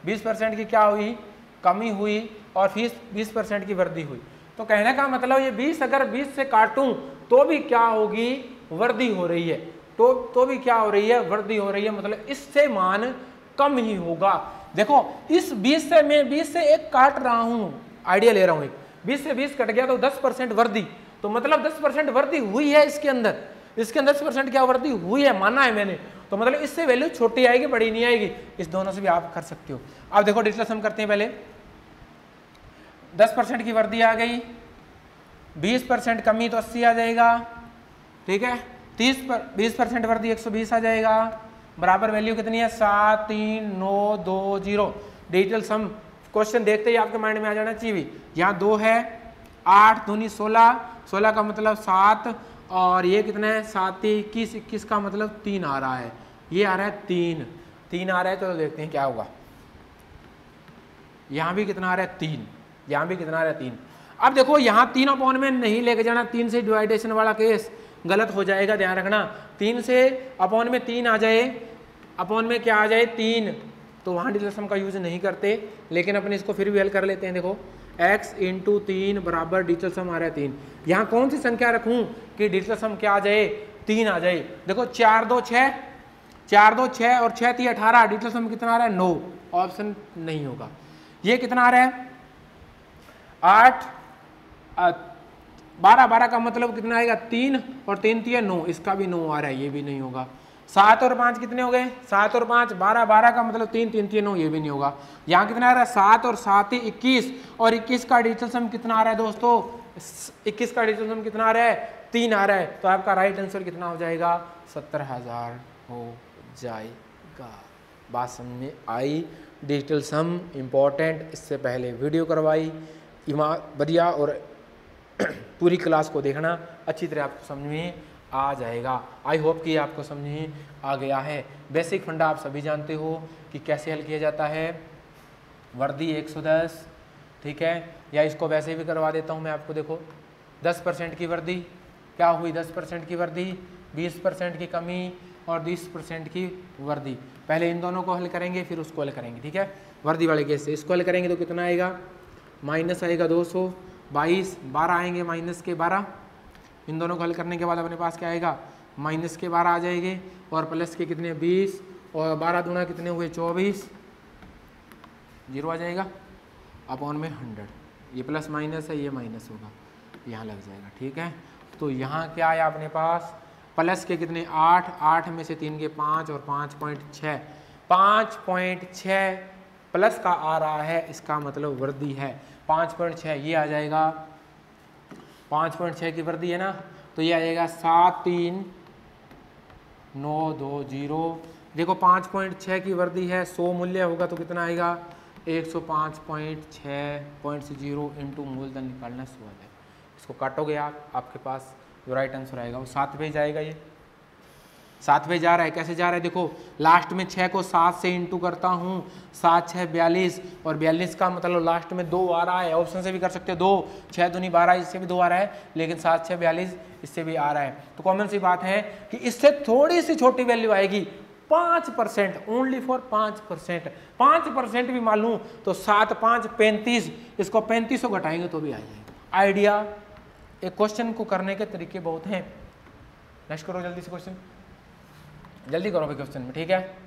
A: 20% की क्या हुई कमी हुई और फिर 20% की वृद्धि हुई। तो कहने का मतलब ये 20 अगर 20 से काटूं तो भी क्या होगी वृद्धि हो रही है, तो भी क्या हो रही है वृद्धि हो रही है, मतलब इससे मान कम ही होगा। देखो इस 20 से मैं 20 से 1 काट रहा हूं, आइडिया ले रहा हूं, 20 से 20 कट गया तो 10% वृद्धि, तो मतलब 10% वृद्धि हुई है इसके अंदर 10% क्या वृद्धि हुई है माना है मैंने, तो मतलब इससे वैल्यू छोटी आएगी, बड़ी नहीं आएगी। इस दोनों से भी आप कर सकते हो। अब देखो डिजिटल सम करते हैं। पहले 10% की वर्दी आ गई, 20% कमी तो 80 आ जाएगा, ठीक है। 20% वर्दी 120 आ जाएगा, बराबर वैल्यू कितनी है 73920। डिजिटल सम क्वेश्चन देखते ही आपके माइंड में आ जाना चाहिए। यहाँ 2 है, 8 दूनी 16, 16 का मतलब 7, और ये कितना है 7 21, 21 का मतलब 3 आ रहा है, ये आ रहा है 3 आ रहा है। तो देखते हैं क्या होगा। यहाँ भी कितना आ रहा है 3, यहाँ भी कितना आ रहा है 3। अब देखो यहाँ 3 अपॉन में नहीं लेके जाना, 3 से डिवाइडेशन वाला केस गलत हो जाएगा, ध्यान रखना। 3 से अपॉन में 3 आ जाए, अपॉन में क्या आ जाए 3, तो वहाँ डिजिटल सम का यूज नहीं करते, लेकिन अपने इसको फिर भी हल कर लेते हैं। देखो x इंटू 3 बराबर डिजिटल सम आ रहा है 3। यहाँ कौन सी संख्या रखूँ कि डिजिटल सम क्या आ जाए 3 आ जाए। देखो 4 2 6, 4 2 6 और 6 3 18, डिजिटल सम कितना आ रहा है 9, ऑप्शन नहीं होगा। ये कितना आ रहा है 8 12, 12 का मतलब कितना आएगा 3, और 3 3 9, इसका भी 9 आ रहा है, ये भी नहीं होगा। 7 और 5 कितने हो गए 7 और 5 12, 12 का मतलब 3 3 3 9, ये भी नहीं होगा। यहाँ कितना आ रहा है 7 और 7 21, और 21 का डिजिटल सम कितना आ रहा है दोस्तों 21 का डिजिटल सम कितना आ रहा है 3 आ रहा है। तो आपका राइट आंसर कितना हो जाएगा 70,000 हो जाएगा। बात समझ में आई। डिजिटल सम इम्पॉर्टेंट, इससे पहले वीडियो करवाई बढ़िया, और पूरी क्लास को देखना, अच्छी तरह आपको समझ में आ जाएगा। आई होप कि आपको समझ में आ गया है। बेसिक फंडा आप सभी जानते हो कि कैसे हल किया जाता है। वर्दी 110, ठीक है, या इसको वैसे भी करवा देता हूँ मैं आपको। देखो 10% की वर्दी क्या हुई, 10% की वर्दी, 20% की कमी और 20% की वर्दी। पहले इन दोनों को हल करेंगे, फिर उसको हल करेंगे, ठीक है। वर्दी वाले केस से इसको हल करेंगे तो कितना आएगा, माइनस आएगा 222, 12 आएंगे माइनस के 12। इन दोनों को हल करने के बाद अपने पास क्या आएगा, माइनस के 12 आ जाएंगे, और प्लस के कितने 20, और 12 दूना कितने हुए 24, 0 आ जाएगा, अपॉन में 100। ये प्लस माइनस है, ये माइनस होगा, यहाँ लग जाएगा, ठीक है। तो यहाँ क्या आया अपने पास, प्लस के कितने 8, 8 में से 3 के 5, और 5.6, 5.6 प्लस का आ रहा है, इसका मतलब वर्दी है 5.6। ये आ जाएगा 5.6 की वर्दी है ना, तो ये आ जाएगा 73920। देखो 5.6 की वर्दी है, 100 मूल्य होगा तो कितना आएगा 105.6.0 इंटू मूलधन निकालना 100 है। इसको काटोगे आप, आपके पास जो राइट आंसर आएगा वो 7 पे जाएगा। ये 7 पे जा रहा है, कैसे जा रहा है देखो, लास्ट में 6 को 7 से इंटू करता हूँ, 7 6 42, और 42 का मतलब लास्ट में 2 आ रहा है। ऑप्शन से भी कर सकते हो 2, 6 दूनी 12, इससे भी 2 आ रहा है, लेकिन 7 6 42 इससे भी आ रहा है। तो कॉमन सी बात है कि इससे थोड़ी सी छोटी वैल्यू आएगी 5%, ओनली फॉर 5%। 5% भी मान लूँ तो 7 5 35, इसको 35 घटाएंगे तो भी आ जाएगा। आइडिया, एक क्वेश्चन को करने के तरीके बहुत हैं। नेक्स्ट करो जल्दी से क्वेश्चन, जल्दी करो भाई क्वेश्चन में, ठीक है।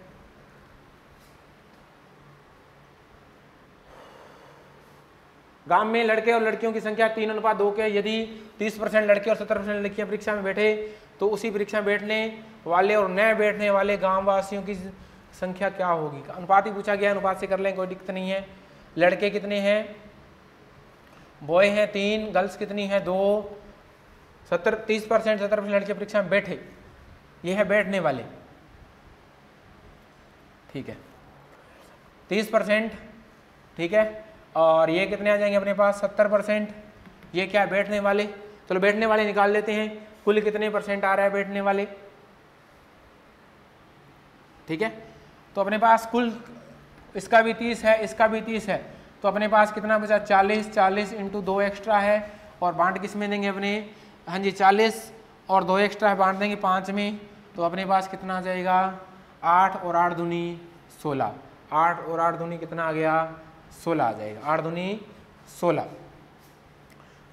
A: गांव में लड़के और लड़कियों की संख्या 3:2 के, यदि 30% लड़के और 70% लड़कियां परीक्षा में बैठे तो उसी परीक्षा में बैठने वाले और न बैठने वाले गांव वासियों की संख्या क्या होगी। अनुपात ही पूछा गया, अनुपात से कर लें, कोई दिक्कत नहीं है। लड़के कितने हैं, बॉय हैं 3, गर्ल्स कितनी है 2। 30% 70% लड़कियां परीक्षा में बैठे, ये है बैठने वाले, ठीक है 30%, ठीक है। और ये कितने आ जाएंगे अपने पास 70%, ये क्या है बैठने वाले। चलो बैठने वाले निकाल लेते हैं, कुल कितने % आ रहा है बैठने वाले, ठीक है। तो अपने पास कुल इसका भी 30 है, इसका भी 30 है, तो अपने पास कितना बचा 40, 40 इंटू 2 एक्स्ट्रा है, और बांट किस में देंगे अपने, हाँ जी 40 और 2 एक्स्ट्रा है, बांट देंगे 5 में, तो अपने पास कितना आ जाएगा 8 और 8 दूनी 16, 8 और 8 दूनी कितना आ गया 16 आ जाएगा, 8 दूनी 16,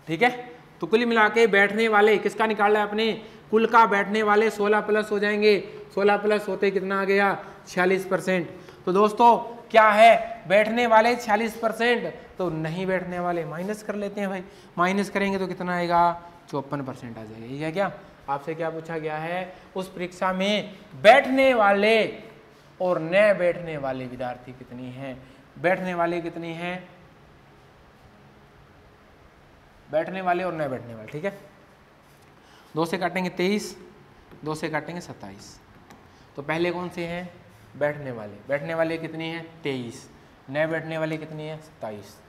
A: ठीक है। तो कुल मिला के बैठने वाले किसका निकालना है अपने, कुल का बैठने वाले 16 प्लस हो जाएंगे, 16 प्लस होते कितना आ गया 46%। तो दोस्तों क्या है बैठने वाले 46%, तो नहीं बैठने वाले माइनस कर लेते हैं भाई, माइनस करेंगे तो कितना आएगा 54% आ जाएगा, ये है क्या। आपसे क्या पूछा गया है, उस परीक्षा में बैठने वाले और न बैठने वाले विद्यार्थी कितनी हैं, बैठने वाले कितनी हैं, बैठने वाले और न बैठने वाले। ठीक है, 2 से काटेंगे 23, 2 से काटेंगे 27। तो पहले कौन से हैं, बैठने वाले, बैठने वाले कितनी हैं 23, न बैठने वाले कितनी है 27।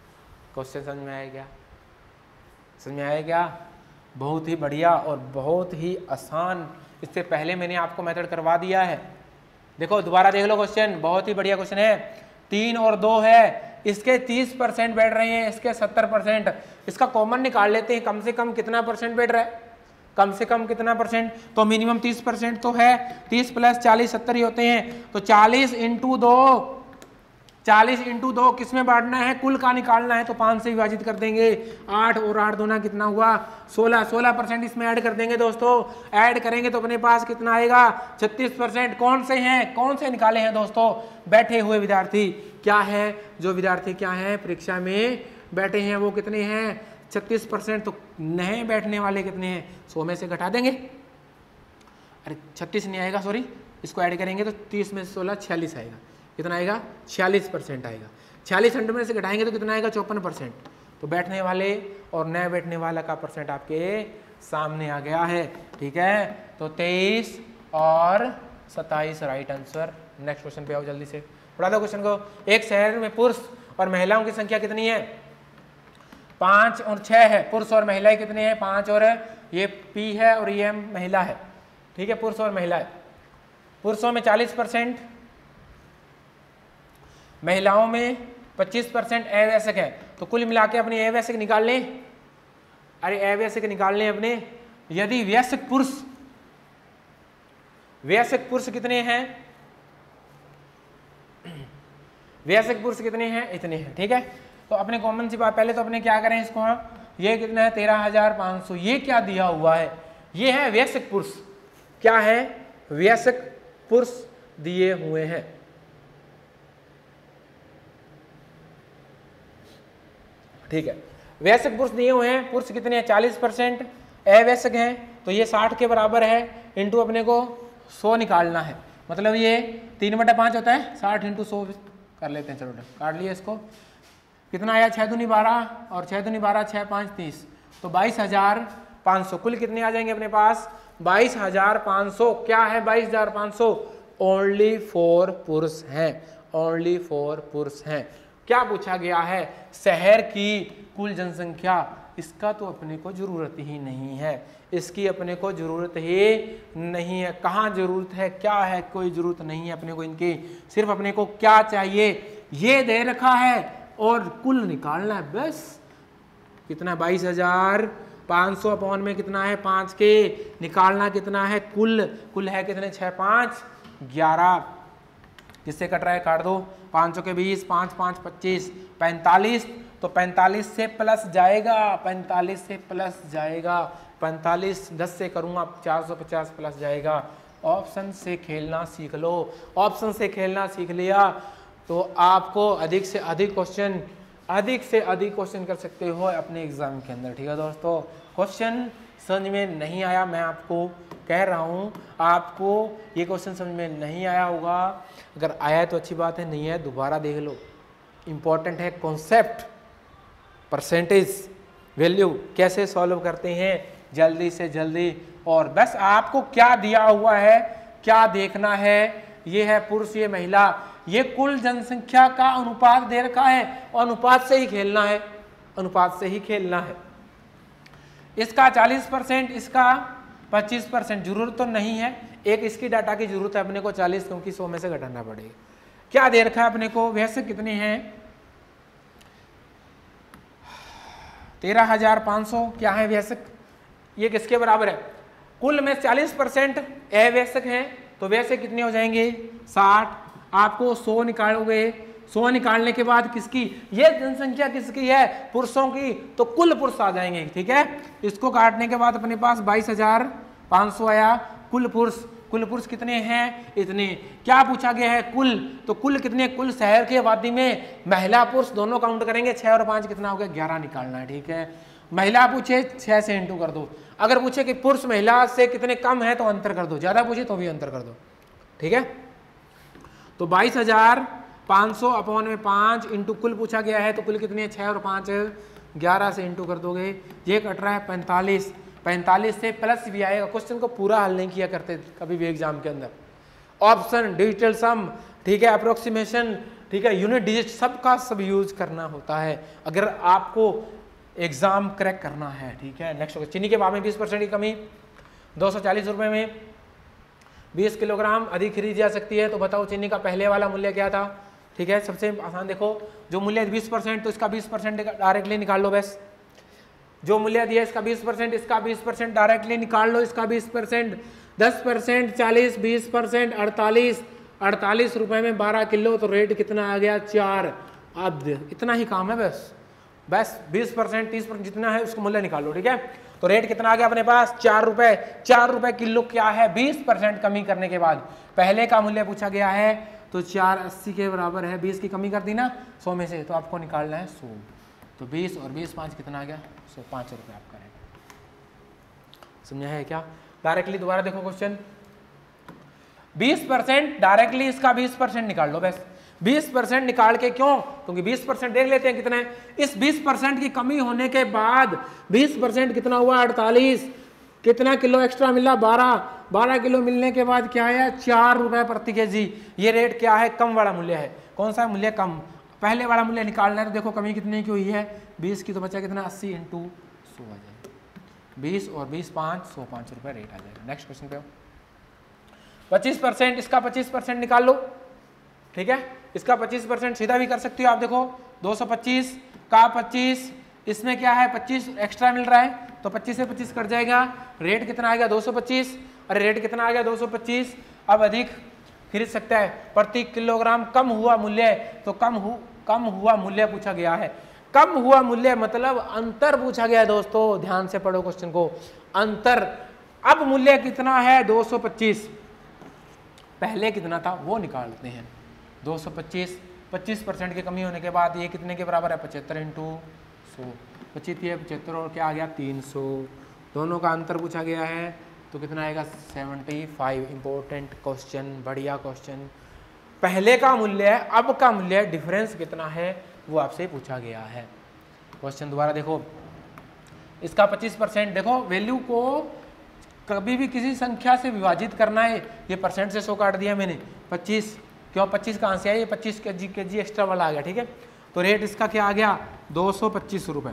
A: क्वेश्चन समझ में आया क्या, समझ में आया क्या? बहुत ही बढ़िया और बहुत ही आसान। इससे पहले मैंने आपको मेथड करवा दिया है। देखो दोबारा देख लो क्वेश्चन, बहुत ही बढ़िया क्वेश्चन है। 3 और 2 है, इसके 30% बैठ रहे हैं, इसके 70%। इसका कॉमन निकाल लेते हैं, कम से कम कितना परसेंट बैठ रहा है, कम से कम कितना परसेंट, तो मिनिमम 30% तो है। 30 + 40 70 ही होते हैं। तो 40 × 2, 40 × 2 किस में बांटना है, कुल का निकालना है, तो 5 से विभाजित कर देंगे। 8 और 8 दूना कितना हुआ 16, 16% इसमें ऐड कर देंगे दोस्तों। ऐड करेंगे तो अपने पास कितना आएगा 36%। कौन से हैं, कौन से निकाले हैं दोस्तों, बैठे हुए विद्यार्थी। क्या है, जो विद्यार्थी क्या है परीक्षा में बैठे हैं वो कितने हैं 36%। तो नहीं बैठने वाले कितने हैं, 100 में से घटा देंगे, अरे 36 नहीं आएगा, सॉरी, इसको ऐड करेंगे तो 30 में से 16 46 आएगा। कितना आएगा 46% आएगा। 46 100 में से घटाएंगे तो कितना आएगा 54%। तो बैठने वाले और न बैठने वाला का परसेंट आपके सामने आ गया है। ठीक है, तो 23 और 27 राइट आंसर। नेक्स्ट क्वेश्चन पे आओ जल्दी से, पढ़ा दो क्वेश्चन को। एक शहर में पुरुष और महिलाओं की संख्या कितनी है, 5 और 6 है। पुरुष और महिलाएं कितने हैं 5 और ये P है और ये महिला है। ठीक है, पुरुष और महिलाएं, पुरुषों में 40%, महिलाओं में 25% अवयस्क है। तो कुल मिला के अपने अवयस्क निकाल लें, अरे अवयस्क निकाल लें अपने। यदि वयस्क पुरुष कितने हैं, वयस्क पुरुष कितने हैं, इतने हैं। ठीक है, तो अपने कॉमन सी बात, पहले तो अपने क्या करें इसको, ये कितना है 13,500। ये क्या दिया हुआ है, ये है वयस्क पुरुष। क्या है, वयस्क पुरुष दिए हुए हैं। ठीक है, वयस्क पुरुष दिए हुए हैं। पुरुष कितने हैं 40%, अवयस्क हैं तो ये 60 के बराबर है, इंटू अपने को 100 निकालना है। मतलब ये 3/5 होता है, 60 × 100 कर लेते हैं। चलो काट लिए इसको, कितना आया 6 दूनी 12 और 6 दूनी 12, 6 5 30, तो 22,500। कुल कितने आ जाएंगे अपने पास 22,500। क्या है 22,500, ओनली फॉर पुरुष हैं, ओनली फॉर पुरुष हैं। क्या पूछा गया है, शहर की कुल जनसंख्या, इसका तो अपने को जरूरत ही नहीं है, इसकी अपने को जरूरत ही नहीं है। कहाँ जरूरत है, क्या है, कोई जरूरत नहीं है अपने को इनकी। सिर्फ अपने को क्या चाहिए, ये दे रखा है और कुल निकालना है बस। कितना 22,500 अपॉन में कितना है 5 के, निकालना कितना है कुल है कितने 6 5 11, जिससे कट रहा है काट दो। 500 के 20, 5 5 25, 45। तो 45 से प्लस जाएगा, 45 से प्लस जाएगा, 45 10 से करूँगा 450 प्लस जाएगा। ऑप्शन से खेलना सीख लो, ऑप्शन से खेलना सीख लिया तो आपको अधिक से अधिक क्वेश्चन कर सकते हो अपने एग्जाम के अंदर। ठीक है दोस्तों, क्वेश्चन समझ में नहीं आया, मैं आपको कह रहा हूँ, आपको ये क्वेश्चन समझ में नहीं आया होगा। अगर आया है तो अच्छी बात है, नहीं है दोबारा देख लो। इम्पॉर्टेंट है कॉन्सेप्ट, परसेंटेज, वैल्यू कैसे सॉल्व करते हैं जल्दी से जल्दी। और बस आपको क्या दिया हुआ है, क्या देखना है, ये है पुरुष, ये महिला, ये कुल जनसंख्या का अनुपात दे रखा है, अनुपात से ही खेलना है, अनुपात से ही खेलना है। इसका 40%, इसका 25%, जरूरत तो नहीं है, एक इसकी डाटा की जरूरत है अपने को 40, क्योंकि 100 में से घटाना पड़ेगा। क्या दे रखा है अपने को, वयस्क कितने हैं 13,500। क्या है वयस्क, ये किसके बराबर है, कुल में 40% अवयस्क हैं, तो वयस्क कितने हो जाएंगे 60। आपको 100 निकालोगे, 100 निकालने के बाद किसकी, ये जनसंख्या किसकी है पुरुषों की, तो कुल पुरुष आ जाएंगे। ठीक है, इसको काटने के बाद अपने पास 22,500 आया। कुल पुरुष कितने हैं, इतने। क्या पूछा गया है कुल, तो कुल कितने, कुल शहर की आबादी में महिला पुरुष दोनों काउंट करेंगे, 6 और 5 कितना हो गया 11 निकालना है। ठीक है, महिला पूछे 6 से इंटू कर दो, अगर पूछे कि पुरुष महिला से कितने कम है तो अंतर कर दो, ज्यादा पूछे तो भी अंतर कर दो, ठीक है। तो 22,500 अपॉन में 5 इंटू कुल पूछा गया है, तो कुल कितनी है 6 और 5 11 से इंटू कर दोगे, ये कट रहा है 45, 45 से प्लस भी आएगा। क्वेश्चन को पूरा हल नहीं किया करते कभी भी एग्जाम के अंदर, ऑप्शन, डिजिटल सम, ठीक है, अप्रोक्सीमेशन, ठीक है, यूनिट डिजिट, सबका सब यूज करना होता है अगर आपको एग्जाम क्रैक करना है, ठीक है। नेक्स्ट होगा चीनी के भाव में 20% की कमी, 240 रुपये में 20 किलोग्राम अधिक खरीदी जा सकती है, तो बताओ चीनी का पहले वाला मूल्य क्या था, ठीक है। सबसे आसान देखो, जो मूल्य 20% तो इसका 20% डायरेक्टली निकाल लो, बस जो मूल्य दिया इसका 20%, इसका 20% डायरेक्टली निकाल लो, इसका 20%, 10%, 40, 20%, 48 रुपए में 12 किलो, तो रेट कितना आ गया 4। अब इतना ही काम है, बस 20%, 30% जितना है उसको मूल्य निकाल लो, ठीक है। तो रेट कितना आ गया अपने पास 4 रुपए, 4 रुपए किलो क्या है 20% कमी करने के बाद, पहले का मूल्य पूछा गया है तो 480 के बराबर है, 20 की कमी कर दी ना 100 में से, तो आपको निकालना है 100, तो 20 और 20 5 कितना आ गया 105 रुपये आपका रेट। समझा है क्या? डायरेक्टली दोबारा देखो क्वेश्चन, 20% डायरेक्टली इसका 20% निकाल लो, बस 20% निकाल के, क्यों? क्योंकि 20% देख लेते हैं कितना है, इस 20% की कमी होने के बाद 20% कितना हुआ 48, कितना किलो एक्स्ट्रा मिला 12 किलो मिलने के बाद क्या है 4 रुपए प्रति केजी। ये रेट क्या है कम वाला मूल्य है, कौन सा मूल्य कम, पहले वाला मूल्य निकालना है, तो देखो कमी कितने की हुई है 20 की, तो बचा कितना 80 इंटू 100 आ जाएगा, 20 और 20 5 105 रुपये रेट आ जाएगा। नेक्स्ट क्वेश्चन पे 25%, इसका 25% निकाल लो, ठीक है, इसका 25% सीधा भी कर सकते हो आप, देखो 225 का 25, इसमें क्या है 25 एक्स्ट्रा मिल रहा है, तो 25 से 25 कट जाएगा, रेट कितना आएगा 225, अरे रेट कितना आ गया 225, अब अधिक खरीद सकता है प्रति किलोग्राम, कम हुआ मूल्य, तो कम हुआ मूल्य पूछा गया है, कम हुआ मूल्य मतलब अंतर पूछा गया है दोस्तों, ध्यान से पढ़ो क्वेश्चन को, अंतर, अब मूल्य कितना है 225, पहले कितना था वो निकालते हैं, 225, 25% की कमी होने के बाद ये कितने के बराबर है 75 इंटू 100, 75 और क्या आ गया 300, दोनों का अंतर पूछा गया है, तो कितना आएगा 75। इंपॉर्टेंट क्वेश्चन, बढ़िया क्वेश्चन, पहले का मूल्य अब का मूल्य डिफरेंस कितना है वो आपसे पूछा गया है। क्वेश्चन दोबारा देखो, इसका 25%, देखो वैल्यू को कभी भी किसी संख्या से विभाजित करना है, ये परसेंट से 100 काट दिया मैंने, 25, क्यों 25 कहाँ से आया, ये 25 केजी एक्स्ट्रा वाला आ गया, ठीक है, तो रेट इसका क्या आ गया 225 रुपये,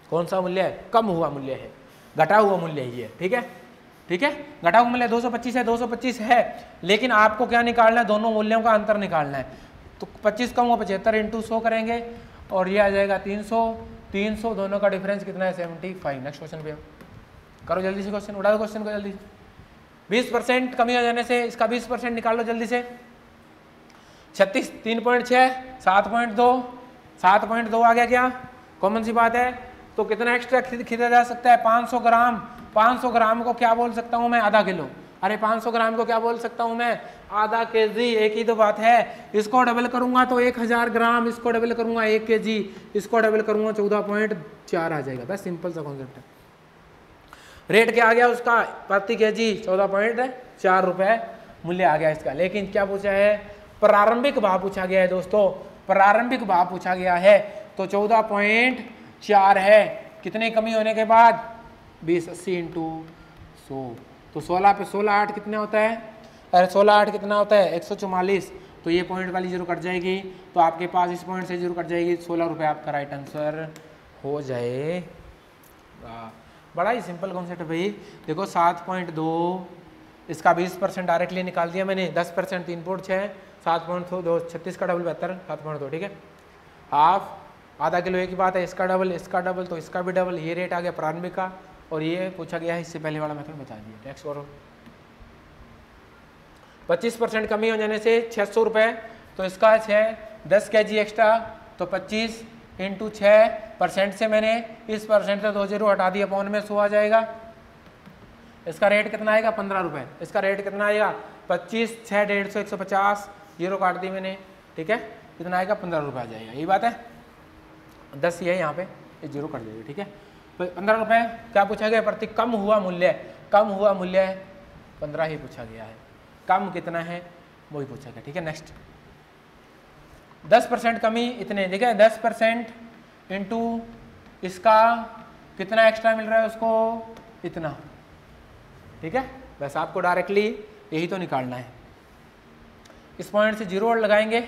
A: कौन सा मूल्य है कम हुआ मूल्य है, घटा हुआ मूल्य ही है, ठीक है, ठीक है, घटा हुआ मूल्य 225 है, 225 है, लेकिन आपको क्या निकालना है, दोनों मूल्यों का अंतर निकालना है, तो 25 कम हुआ 75 इंटू 100 करेंगे और ये आ जाएगा 300, दोनों का डिफरेंस कितना है 75। नेक्स्ट क्वेश्चन पे करो जल्दी से क्वेश्चन, उड़ा दो क्वेश्चन को जल्दी, 20% कमी हो जाने से इसका 20% निकाल लो जल्दी से, 36, 3.6, 7.2 आ गया, क्या कॉमन सी बात है, तो कितना एक्स्ट्रा खरीदा जा सकता है 500 ग्राम, 500 ग्राम को क्या बोल सकता हूँ मैं आधा किलो, अरे 500 ग्राम को क्या बोल सकता हूँ मैं आधा केजी, एक ही तो बात है, इसको डबल करूंगा तो 1000 ग्राम, इसको डबल करूंगा 1 केजी, इसको डबल करूंगा 14.4 आ जाएगा, बस सिंपल सा कॉन्सेप्ट है। रेट क्या आ गया उसका प्रति केजी 14.4 रुपए मूल्य आ गया इसका, लेकिन क्या पूछा है प्रारंभिक भाव पूछा गया है दोस्तों, प्रारंभिक भाव पूछा गया है, तो 14.4 है, कितने कमी होने के बाद 20, 80 इंटू 100, तो 16 पे 16 8 कितना होता है, अरे 16 8 कितना होता है 144, तो ये पॉइंट वाली जीरो कट जाएगी, तो आपके पास इस पॉइंट से जीरो कट जाएगी, 16 रुपये आपका राइट आंसर हो जाएगा। बड़ा ही सिंपल कॉन्सेप्ट है भाई, देखो 7.2, इसका 20% डायरेक्टली निकाल दिया मैंने, 10% 3.6, 7.2 36 का डबल 72, 7.2, ठीक है, हाफ आधा किलो एक ही बात है, इसका डबल तो इसका भी डबल, ये रेट आ गया प्रारंभिक का, और ये पूछा गया है इससे पहले वाला मेथड बता दिया। नेक्स्ट करो, 25% कमी हो जाने से 600 रुपये, तो इसका 10 केजी एक्स्ट्रा, तो 25 इंटू 6% से मैंने इस परसेंट से 2 जीरो हटा दिया, पौन में 100 आ जाएगा, इसका रेट कितना आएगा 15 रुपये, इसका रेट कितना आएगा 25, 6, 150, 150, जीरो काट दी मैंने, ठीक है, कितना आएगा 15 रुपये आ जाएगा, यही बात है, 10 ही है यहाँ पे, ये जीरो कट जाएगा, ठीक है। 15 रुपये क्या पूछा गया, प्रति कम हुआ मूल्य, कम हुआ मूल्य 15 ही पूछा गया है, कम कितना है वही पूछा गया। ठीक है, नेक्स्ट 10% कमी इतने, देखिए 10% इंटू इसका कितना एक्स्ट्रा मिल रहा है उसको इतना। ठीक है, बस आपको डायरेक्टली यही तो निकालना है। इस पॉइंट से 0 लगाएंगे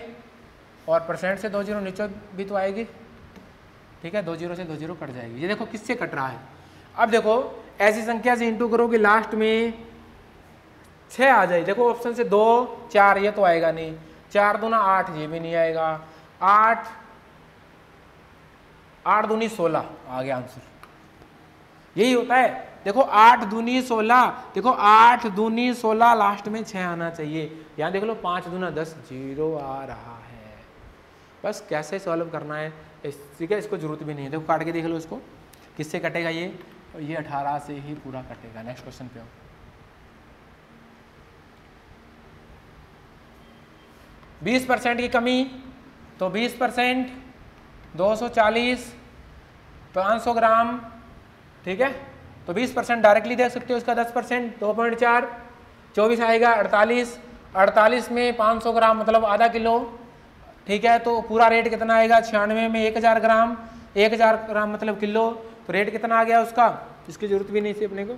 A: और परसेंट से 2 0 नीचे भी तो आएगी। ठीक है, 2 0 से 2 0 कट जाएगी। ये देखो किससे कट रहा है। अब देखो ऐसी संख्या से इंटू करोगे लास्ट में 6 आ जाए। देखो ऑप्शन से 2 4 ये तो आएगा नहीं, 4 दूना 8 ये भी नहीं आएगा, 8 8 दूनी 16 आ गया आंसर। यही होता है। देखो 8 दूनी 16, देखो 8 दूनी 16 लास्ट में 6 आना चाहिए। यहाँ देख लो 5 दूना 10 0 आ रहा है। बस कैसे सॉल्व करना है, ठीक है, इसको जरूरत भी नहीं है। देखो काट के देख लो इसको किससे कटेगा, ये 18 से ही पूरा कटेगा। नेक्स्ट क्वेश्चन पे आओ। बीस % की कमी, तो 20% 240 500 ग्राम। ठीक है, तो 20% डायरेक्टली दे सकते हो, इसका 10% 2.4 24 आएगा। 48 में 500 ग्राम मतलब आधा किलो। ठीक है, तो पूरा रेट कितना आएगा, 96 में 1000 ग्राम, 1000 ग्राम मतलब किलो, तो रेट कितना आ गया उसका, इसकी जरूरत भी नहीं थी अपने को।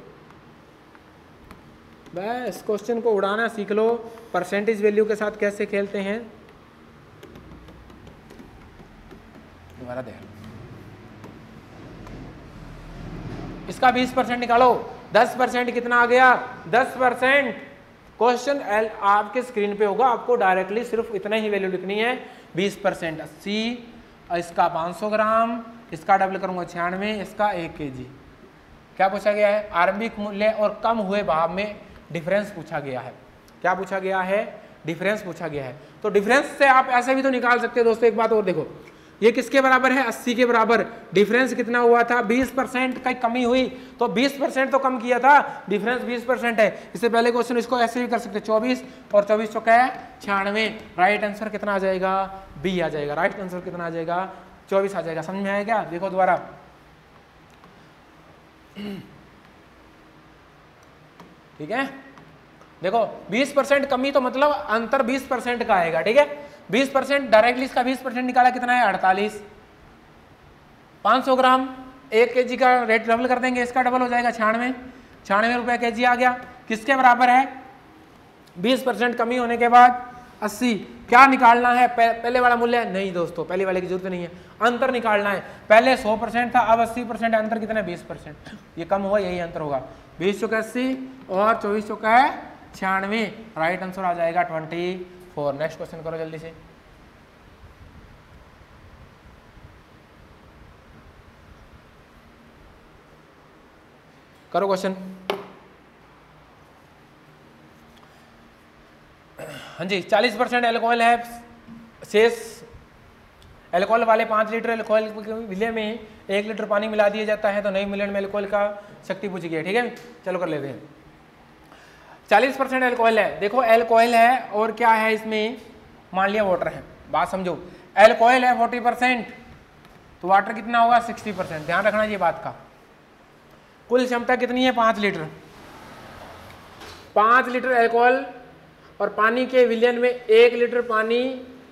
A: बस क्वेश्चन को उड़ाना सीख लो, परसेंटेज वैल्यू के साथ कैसे खेलते हैं। दोबारा देख लो, इसका 20% निकालो, 10% कितना आ गया, 10%। क्वेश्चन आपके स्क्रीन पे होगा, आपको डायरेक्टली सिर्फ इतना ही वैल्यू लिखनी है, 20%। 80, इसका 500 ग्राम, इसका डबल करूंगा 96, इसका 1 kg। क्या पूछा गया है, आरंभिक मूल्य और कम हुए भाव में डिफरेंस पूछा गया है। क्या पूछा गया है, डिफरेंस पूछा गया है। तो डिफरेंस से आप ऐसे भी तो निकाल सकते हो दोस्तों। एक बात और देखो, ये किसके बराबर है, 80 के बराबर। डिफरेंस कितना हुआ था, 20% का कमी हुई, तो 20% तो कम किया था, डिफरेंस 20% है। इससे पहले क्वेश्चन इसको ऐसे भी कर सकते, 24 और 24 चौका है 96। राइट आंसर कितना आ जाएगा, बी आ जाएगा। राइट आंसर कितना आ जाएगा, 24 आ जाएगा। समझ में आया क्या, देखो दोबारा। ठीक है, देखो 20% कमी तो मतलब अंतर 20% का आएगा। ठीक है, 20% डायरेक्टली इसका 20% निकाला कितना है, 48। 500 ग्राम 1 kg का रेट डबल कर देंगे, इसका डबल हो जाएगा 96 रुपए kg आ गया। किसके बराबर है, 20% कमी होने के बाद 80। क्या निकालना है, पहले वाला मूल्य नहीं दोस्तों, पहले वाले की जरूरत नहीं है, अंतर निकालना है। पहले 100% था, अब 80%, अंतर कितना है, 20%। ये कम हुआ, यही अंतर होगा। 20 चौका 80 और 24 चौका है 96। राइट आंसर आ जाएगा 24। नेक्स्ट क्वेश्चन करो जल्दी से। करो क्वेश्चन। हाँ जी, 40% एल्कोहल है, शेष एल्कोहल वाले 5 लीटर एल्कोहल विलय में 1 लीटर पानी मिला दिया जाता है, तो नई मिलियन में एल्कोहल का शक्ति पूछी गई है। ठीक है, चलो कर लेते हैं। 40% एल्कोहल है, देखो एल्कोहल है और क्या है इसमें, मान लिया वाटर है। बात समझो, एल्कोहल है 40%, तो वाटर कितना होगा 60%। ध्यान रखना ये बात का। कुल क्षमता कितनी है, 5 लीटर। 5 लीटर एल्कोहल और पानी के विलयन में 1 लीटर पानी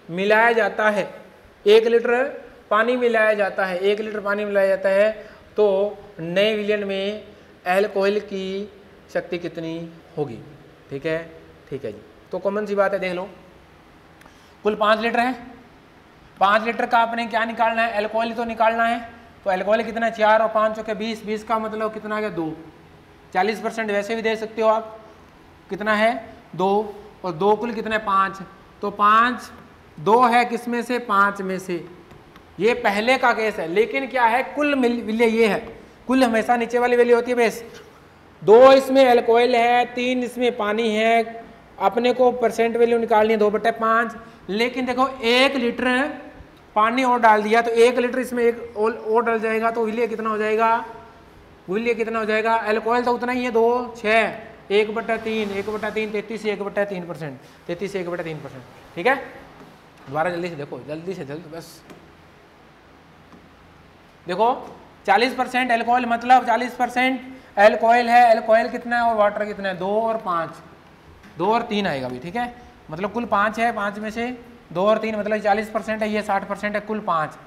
A: मिलाया जाता है। 1 लीटर पानी मिलाया जाता है, 1 लीटर पानी मिलाया जाता है, तो नए विलयन में एल्कोहल की शक्ति कितनी होगी। ठीक है, ठीक है जी। तो कॉमन सी बात है, देख लो। कुल 5 लीटर है, 5 लीटर का आपने क्या निकालना है, एल्कोहल ही तो निकालना है। तो एल्कोहल कितना, 4 और 5 चौके 20, 20 का मतलब कितना आ गया, 2। 40% वैसे भी दे सकते हो आप, कितना है 2, और 2 कुल कितना है 5, तो 5 2 है किसमें से, 5 में से। ये पहले का केस है, लेकिन क्या है, कुल विलय ये है, कुल हमेशा नीचे वाली वैल्यू होती है बेस। 2 इसमें एल्कोहल है, 3 इसमें पानी है, अपने को परसेंट वैल्यू निकालनी है 2/5। लेकिन देखो 1 लीटर पानी और डाल दिया, तो 1 लीटर इसमें एक और डल जाएगा, तो विलय कितना हो जाएगा, विलय कितना हो जाएगा, एल्कोहल तो उतना ही है 2 6 1/3 1/3 33 से 1/3%, 33 से 1/3%। ठीक है, दोबारा जल्दी से देखो, जल्दी से जल्दी, बस देखो 40% एल्कोहल मतलब 40% एल्कोहल है। एल्कोहल कितना है और वाटर कितना है? 2 और 5, 2 और 3 आएगा भी, ठीक है। मतलब कुल 5 है, 5 में से 2 और 3 मतलब 40% है, ये 60% है, कुल 5।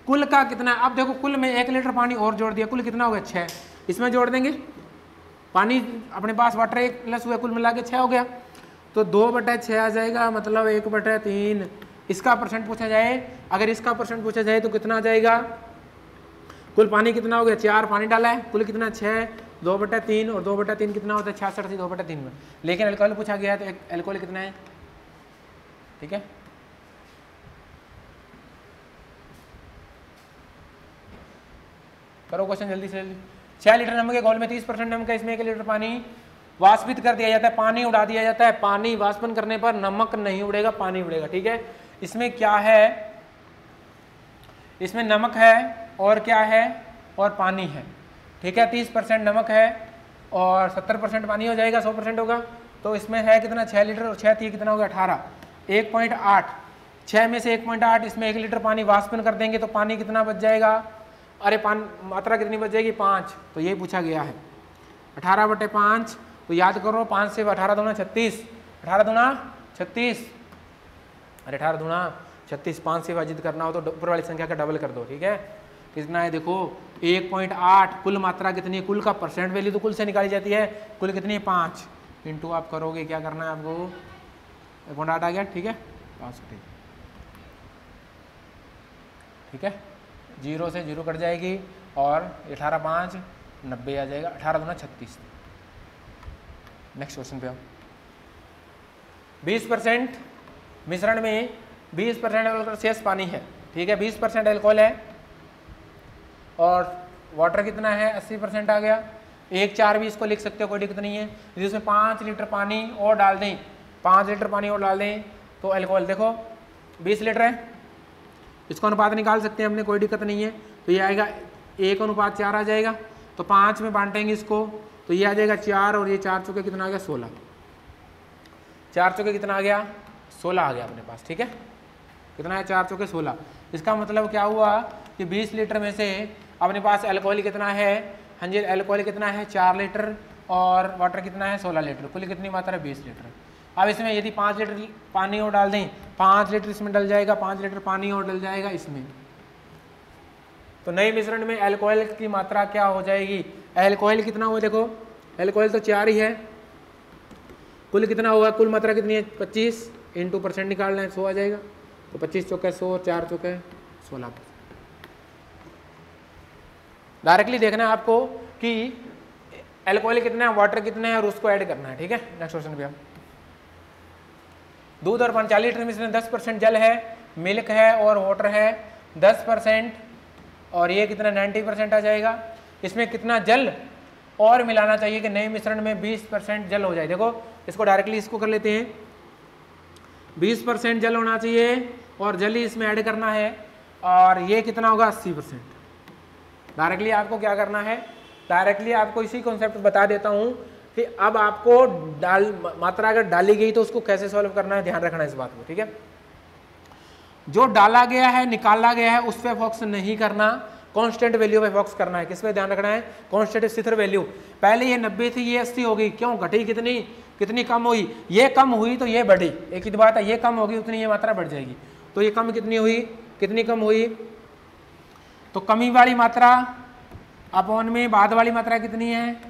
A: कुल का कितना है? अब देखो कुल में 1 लीटर पानी और जोड़ दिया, कुल कितना हो गया? 6। इसमें जोड़ देंगे पानी अपने पास, वाटर 1 प्लस हुआ, कुल मिला के 6 हो गया। तो 2/6 आ जाएगा, मतलब 1/3। इसका परसेंट पूछा जाए, अगर इसका परसेंट पूछा जाए तो कितना आ जाएगा? कुल पानी कितना हो गया? 4 पानी डाला है, कुल कितना? 6, 2/3 और 2/3 कितना होता है? 66 2/3 में। लेकिन अल्कोहल पूछा गया है तो अल्कोहल कितना है? ठीक है, करो क्वेश्चन जल्दी से जल्दी। 6 लीटर नमक के घोल में 30% नमक है, इसमें 1 लीटर पानी वाष्पित कर दिया जाता है, पानी उड़ा दिया जाता है। पानी वाष्पन करने पर नमक नहीं उड़ेगा, पानी उड़ेगा, ठीक है। इसमें क्या है? इसमें नमक है और क्या है? और पानी है, ठीक है। 30% नमक है और 70% पानी हो जाएगा, 100% होगा। तो इसमें है कितना? 6 लीटर और 6 3 कितना हो गया? 18, 1.8। 6 में से 1.8, इसमें 1 लीटर पानी वाष्पन कर देंगे तो पानी कितना बच जाएगा? अरे मात्रा कितनी बच जाएगी? 5। तो ये पूछा गया है 18/5। तो याद करो 5 से 18 दूना 36, 18 दूना 36, अरे 18 दूना 36। 5 से विभाजित करना हो तो ऊपर वाली संख्या का डबल कर दो, ठीक है। कितना है देखो? 1.8। कुल मात्रा कितनी है? कुल का परसेंट वैल्यू तो कुल से निकाली जाती है, कुल कितनी है? 5 इंटू आप करोगे, क्या करना है आपको? 1.8 आ गया, ठीक है। 5, ठीक है। 0 से 0 कट जाएगी और 18×5 90 आ जाएगा, 18 दूना 36। नेक्स्ट क्वेश्चन पे आओ। 20% मिश्रण में 20% अल्कोहल शेष पानी है, ठीक है। 20% अल्कोहल है और वाटर कितना है? 80% आ गया। 1/4 भी इसको लिख सकते हो, कोई दिक्कत नहीं है। यदि उसमें 5 लीटर पानी और डाल दें, 5 लीटर पानी और डाल दें तो अल्कोहल देखो 20 लीटर है, इसको अनुपात निकाल सकते हैं हमने, कोई दिक्कत नहीं है। तो ये आएगा 1:4 आ जाएगा। तो 5 में बांटेंगे इसको तो ये आ जाएगा 4 और ये 4 चौके कितना आ गया? 16। 4 चौके कितना आ गया? 16 आ गया अपने पास, ठीक है। कितना है? 4 चौके 16। इसका मतलब क्या हुआ कि 20 लीटर में से अपने पास अल्कोहल कितना है? हाँ जी, अल्कोहल कितना है? 4 लीटर और वाटर कितना है? 16 लीटर। कुल कितनी मात्रा है? 20 लीटर। अब इसमें यदि 5 लीटर पानी और डाल दें, 5 लीटर इसमें डल जाएगा, 5 लीटर पानी और डल जाएगा इसमें, तो नए मिश्रण में अल्कोहल की मात्रा क्या हो जाएगी? अल्कोहल कितना हुआ देखो? अल्कोहल तो 4 ही है, कुल कितना होगा? कुल मात्रा कितनी है? 25 इंटू परसेंट निकालना है, 100 आ जाएगा। तो 25 चौके 100, 4 चौके 16। डायरेक्टली देखना है आपको कि अल्कोहल कितना है, वाटर कितना है और उसको ऐड करना है, ठीक है। नेक्स्ट क्वेश्चन पे हम। दूध और 40 लीटर में इसमें 10% जल है, मिल्क है और वाटर है 10%, और ये कितना? 90% आ जाएगा। इसमें कितना जल और मिलाना चाहिए कि नए मिश्रण में 20% जल हो जाए? देखो इसको डायरेक्टली इसको कर लेते हैं, 20% जल होना चाहिए और जल ही इसमें ऐड करना है, और ये कितना होगा? 80%। डायरेक्टली आपको क्या करना है? डायरेक्टली आपको इसी कॉन्सेप्ट बता देता हूँ कि अब आपको मात्रा अगर डाली गई तो उसको कैसे सॉल्व करना है, ध्यान रखना इस बात को, ठीक है। जो डाला गया है, निकाला गया है, उस पर फोकस नहीं करना, कांस्टेंट वैल्यू पे फोकस करना है। किस पे ध्यान रखना है? कांस्टेंट स्थिर वैल्यू। पहले ये 90 थी, ये 80 हो गई, क्यों घटी? कितनी कम हुई? ये कम हुई तो ये बढ़ी, एक ही बात है। ये कम होगी उतनी ये मात्रा बढ़ जाएगी। तो ये कम कितनी हुई? कितनी कम हुई? तो कमी वाली मात्रा अपॉन में बाद वाली मात्रा कितनी है,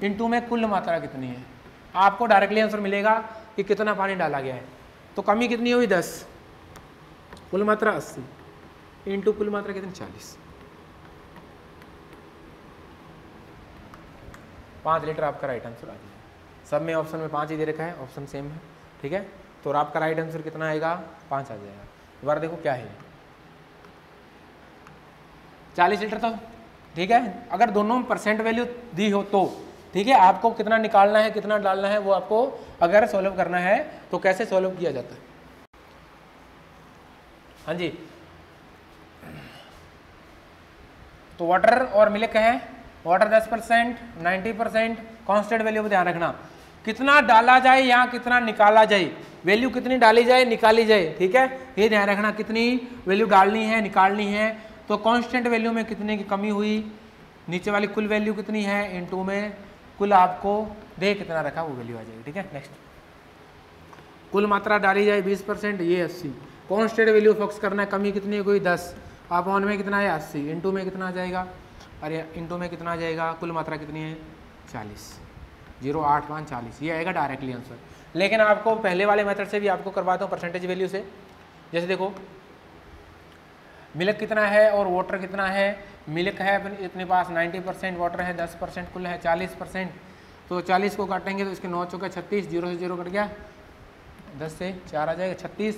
A: इंटू में कुल मात्रा कितनी है। आपको डायरेक्टली आंसर मिलेगा कि कितना पानी डाला गया है। तो कमी कितनी हुई? 10, कुल मात्रा 80, इंटू कुल मात्रा कितनी? 40। 5 लीटर आपका राइट आंसर आ जाएगा। सब में ऑप्शन में 5 ही दे रखा है, ऑप्शन सेम है, ठीक है। तो आपका राइट आंसर कितना आएगा? 5 आ जाएगा। दोबारा देखो क्या है, 40 लीटर तो ठीक है। अगर दोनों परसेंट वैल्यू दी हो तो ठीक है, आपको कितना निकालना है कितना डालना है वो आपको अगर सॉल्व करना है तो कैसे सॉल्व किया जाता है। हाँ जी, तो वाटर और मिल्क है, वाटर 10%, 90%, कांस्टेंट वैल्यू पर ध्यान रखना। कितना डाला जाए या कितना निकाला जाए, वैल्यू कितनी डाली जाए निकाली जाए, ठीक है, ये ध्यान रखना। कितनी वैल्यू डालनी है निकालनी है, तो कांस्टेंट वैल्यू में कितने की कमी हुई नीचे वाली कुल वैल्यू कितनी है, इनटू में कुल आपको दे कितना रखा वो वैल्यू आ जाएगी। ठीक है, नेक्स्ट कुल मात्रा डाली जाए 20%, ये 80। कॉन्स्टेंट वैल्यू फोकस करना है, कमी कितनी है कोई 10, अपॉन में कितना है 80, इनटू में कितना आ जाएगा, अरे इनटू में कितना आ जाएगा, कुल मात्रा कितनी है 40, 0.85 40, ये आएगा डायरेक्टली आंसर। लेकिन आपको पहले वाले मेथड से भी आपको करवाता हूँ परसेंटेज वैल्यू से। जैसे देखो मिल्क कितना है और वाटर कितना है, मिल्क है अपने पास 90%, वाटर है 10%, कुल है 40%। तो 40 को काटेंगे तो इसके 9 चौके 36, 0 से 0 कट गया, 10 से 4 आ जाएगा 36,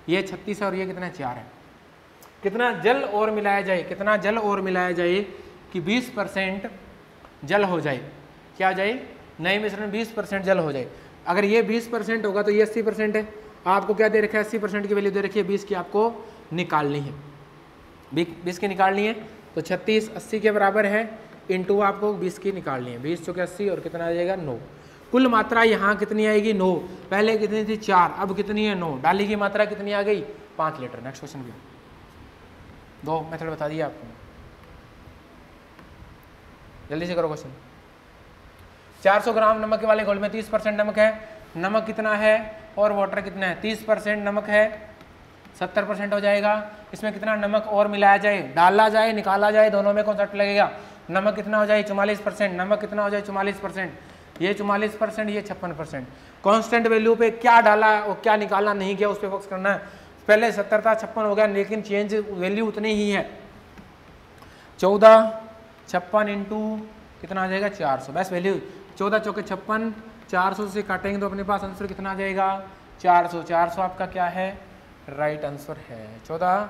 A: ये 36 है और ये कितना 4 है। कितना जल और मिलाया जाए, कितना जल और मिलाया जाए कि 20% जल हो जाए, क्या हो जाए, नए मिश्रण 20% जल हो जाए। अगर ये 20% होगा तो ये 80% है। आपको क्या दे रखा है, 80% की वैल्यू दे रखी है, 20 की आपको निकालनी है, 20 की निकालनी है। तो 36 80 के बराबर है, इंटू आपको 20 की निकालनी है, 20 चौके 80 और कितना आ जाएगा 9। कुल मात्रा यहाँ कितनी आएगी 9, पहले कितनी थी 4, अब कितनी है 9, डाली की मात्रा कितनी आ गई 5 लीटर। नेक्स्ट क्वेश्चन भी 2 मेथड बता दिया आपको, जल्दी से करो क्वेश्चन। 400 ग्राम नमक वाले घोल में 30% नमक है, नमक कितना है और वाटर कितना है, 30% नमक है, 70% हो जाएगा। इसमें कितना नमक और मिलाया जाए, डाला जाए निकाला जाए, दोनों में कॉन्सेप्ट लगेगा। नमक कितना हो जाए 44%, नमक कितना हो जाए 44%, ये 44%, ये 56%। कांस्टेंट वैल्यू पे क्या डाला और क्या निकालना नहीं किया उस पर फोकस करना है। पहले 70 था 56 हो गया, लेकिन चेंज वैल्यू उतनी ही है। 14 56 इंटू कितना आ जाएगा 400, बस वैल्यू 14 चौके 56, 400 से काटेंगे तो अपने पास आंसर कितना आ जाएगा 400। 400 आपका क्या है, राइट आंसर है। 14